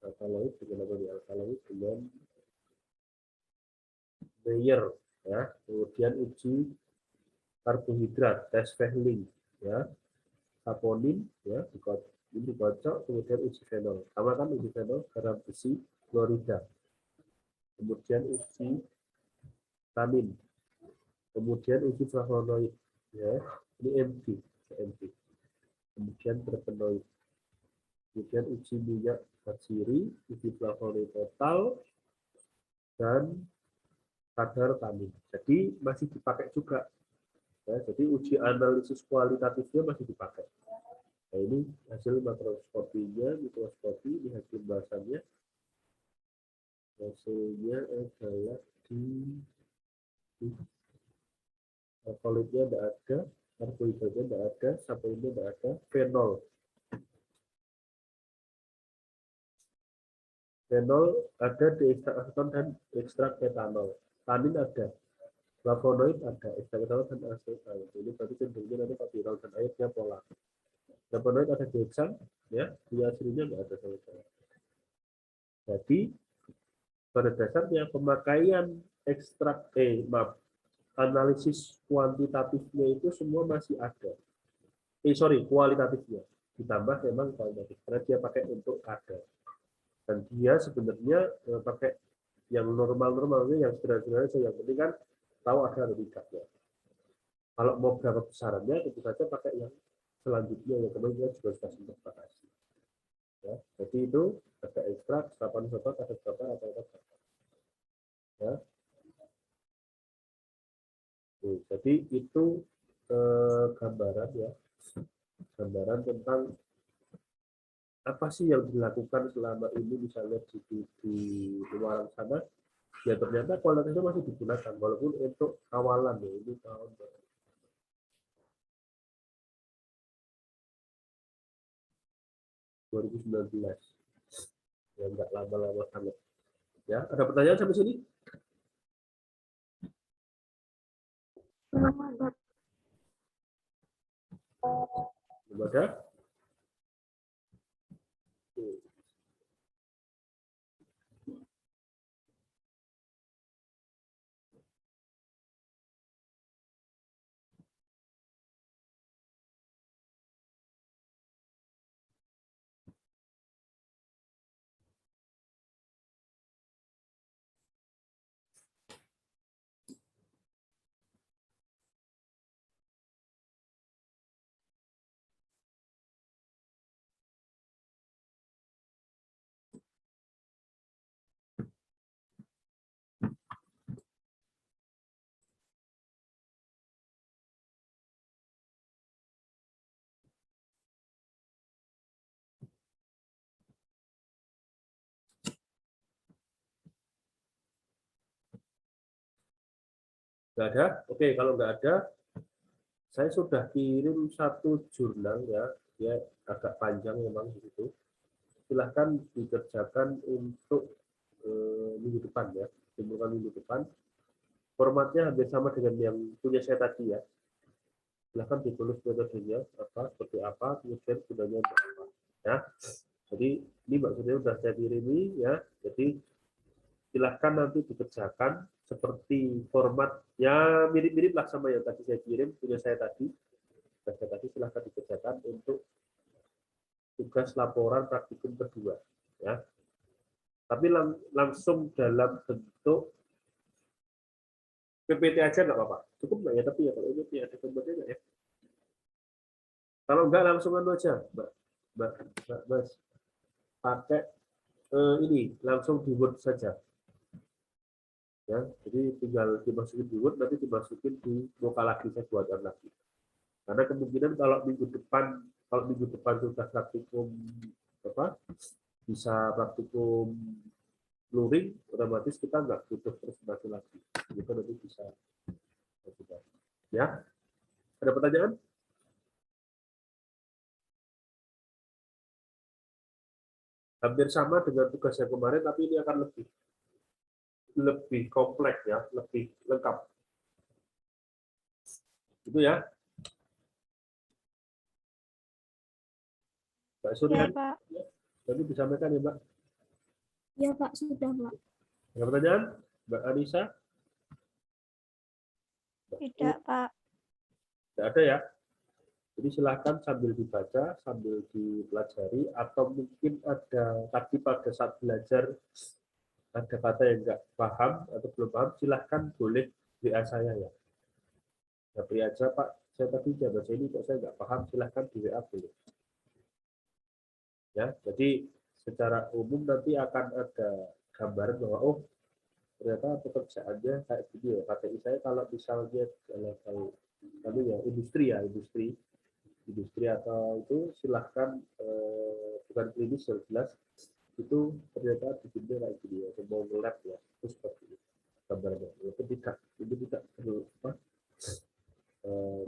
alkaloid dengan apa nih, alkaloid dengan Mayer ya, kemudian uji karbohidrat, tes Fehling ya, saponin ya, ini dikocok, kemudian uji fenol, sama kan uji fenol, garam besi, klorida, kemudian uji tanin, kemudian uji flavonoid ya, ini MD. Kemudian terpenoid, kemudian uji minyak matsiri, uji flavonoid total, dan kadar tanin. Jadi masih dipakai juga. Ya, jadi uji analisis kualitatifnya masih dipakai. Nah, ini hasil makroskopinya, mikroskopi, ini hasil bahasannya. Hasilnya adalah di alkaloidnya tidak ada, karbohidratnya tidak ada, saponinnya tidak ada, fenol. Fenol ada di ekstrak aseton dan ekstrak etanol. Tanin ada, flavonoid ada, ekstrak etanol dan aseton. Ini berarti cenderungnya nanti papirol dan airnya pola. Flavonoid ada di heksan, ya, di aslinya nggak ada sama sekali. Jadi pada dasarnya pemakaian ekstrak analisis kuantitatifnya itu semua masih ada. Kualitatifnya ditambah memang kualitatif karena dia pakai untuk kadar. Dan dia sebenarnya pakai yang normal-normalnya, yang sederhana saja. Yang penting kan tahu ada atau tidaknya. Kalau mau berapa besarannya, tentu saja pakai yang selanjutnya yang kemarin juga sudah sempat bahas. Ya, jadi itu ada ekstrak, serapan sobat, ada berapa atau apa. Ya. Jadi itu gambaran ya, gambaran tentang apa sih yang dilakukan selama ini misalnya di luar sana. Ya ternyata kualitasnya masih digunakan walaupun untuk awalan ya, ini tahun 2019 ya, nggak lama-lama banget ya. Ada pertanyaan sampai sini? Belum ada? Nggak ada? Oke, kalau nggak ada, Saya sudah kirim satu jurnal ya, dia agak panjang memang di situ. Silahkan dikerjakan untuk minggu depan ya, kumpulkan minggu depan. Formatnya hampir sama dengan yang punya saya tadi ya. Silahkan ditulis metodenya apa, seperti apa, kemudian gunanya untuk apa. Ya. Jadi ini maksudnya sudah saya kirimi ya. Jadi silahkan nanti dikerjakan seperti formatnya mirip-mirip lah sama yang tadi saya kirim, punya saya tadi. Silahkan dikerjakan untuk tugas laporan praktikum kedua. Ya. Tapi langsung dalam bentuk PPT aja nggak apa-apa. Cukup nggak ya? Tapi ya kalau ini ada gambarnya nggak ya? Kalau nggak langsung aja, Mas. Pakai ini, langsung di Word saja. Ya, jadi tinggal dimasukin di Word, nanti dimasukin di muka lagi, saya buatkan lagi. Karena kemungkinan kalau minggu depan sudah praktikum apa? Bisa praktikum luring, otomatis kita nggak butuh presentasi lagi. Kita nanti bisa. Ya, ada pertanyaan? Hampir sama dengan tugas yang kemarin, tapi ini akan lebih kompleks ya, lebih lengkap. Itu ya. Mbak Surya, Ya, Pak. tadi disampaikan ya, Mbak? Ya, Pak, sudah, Pak. Ada pertanyaan? Mbak Anissa? Tidak, Pak. Tidak ada ya? Jadi silahkan sambil dibaca, sambil dipelajari, atau mungkin ada tadi pada saat belajar ada kata yang nggak paham atau belum paham, silahkan boleh WA saya ya. Ya, beri aja Pak, saya tadi udah baca ini kok saya nggak paham, silahkan di WA boleh. Ya, jadi secara umum nanti akan ada gambaran bahwa oh ternyata pekerjaannya kayak gini ya. KTI saya kalau misalnya level ya industri atau itu silahkan bukan klinis yang jelas itu ternyata bikinnya kayak gini ya, mau nge-lab ya, itu seperti itu gambarnya. Itu tidak perlu apa,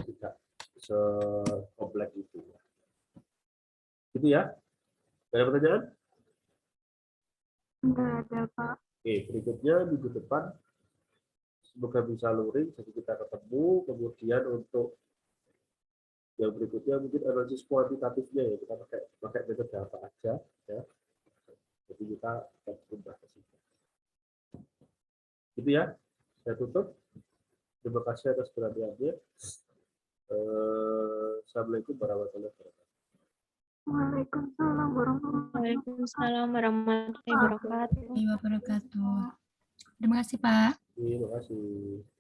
tidak sekompleks itu. Gitu ya. Ada pertanyaan? Enggak ada, Pak. Oke, berikutnya minggu depan semoga bisa luring, jadi kita ketemu. Kemudian untuk yang berikutnya mungkin analisis kuantitatifnya ya, kita pakai metode apa aja ya. Jadi kita akan berubah ke situ. Gitu ya. Saya tutup. Terima kasih atas perhatiannya. Assalamualaikum warahmatullahi wabarakatuh. Waalaikumsalam warahmatullahi Waalaikumsalam warahmatullahi wabarakatuh. Wabarakatuh. Terima kasih, Pak. Terima kasih.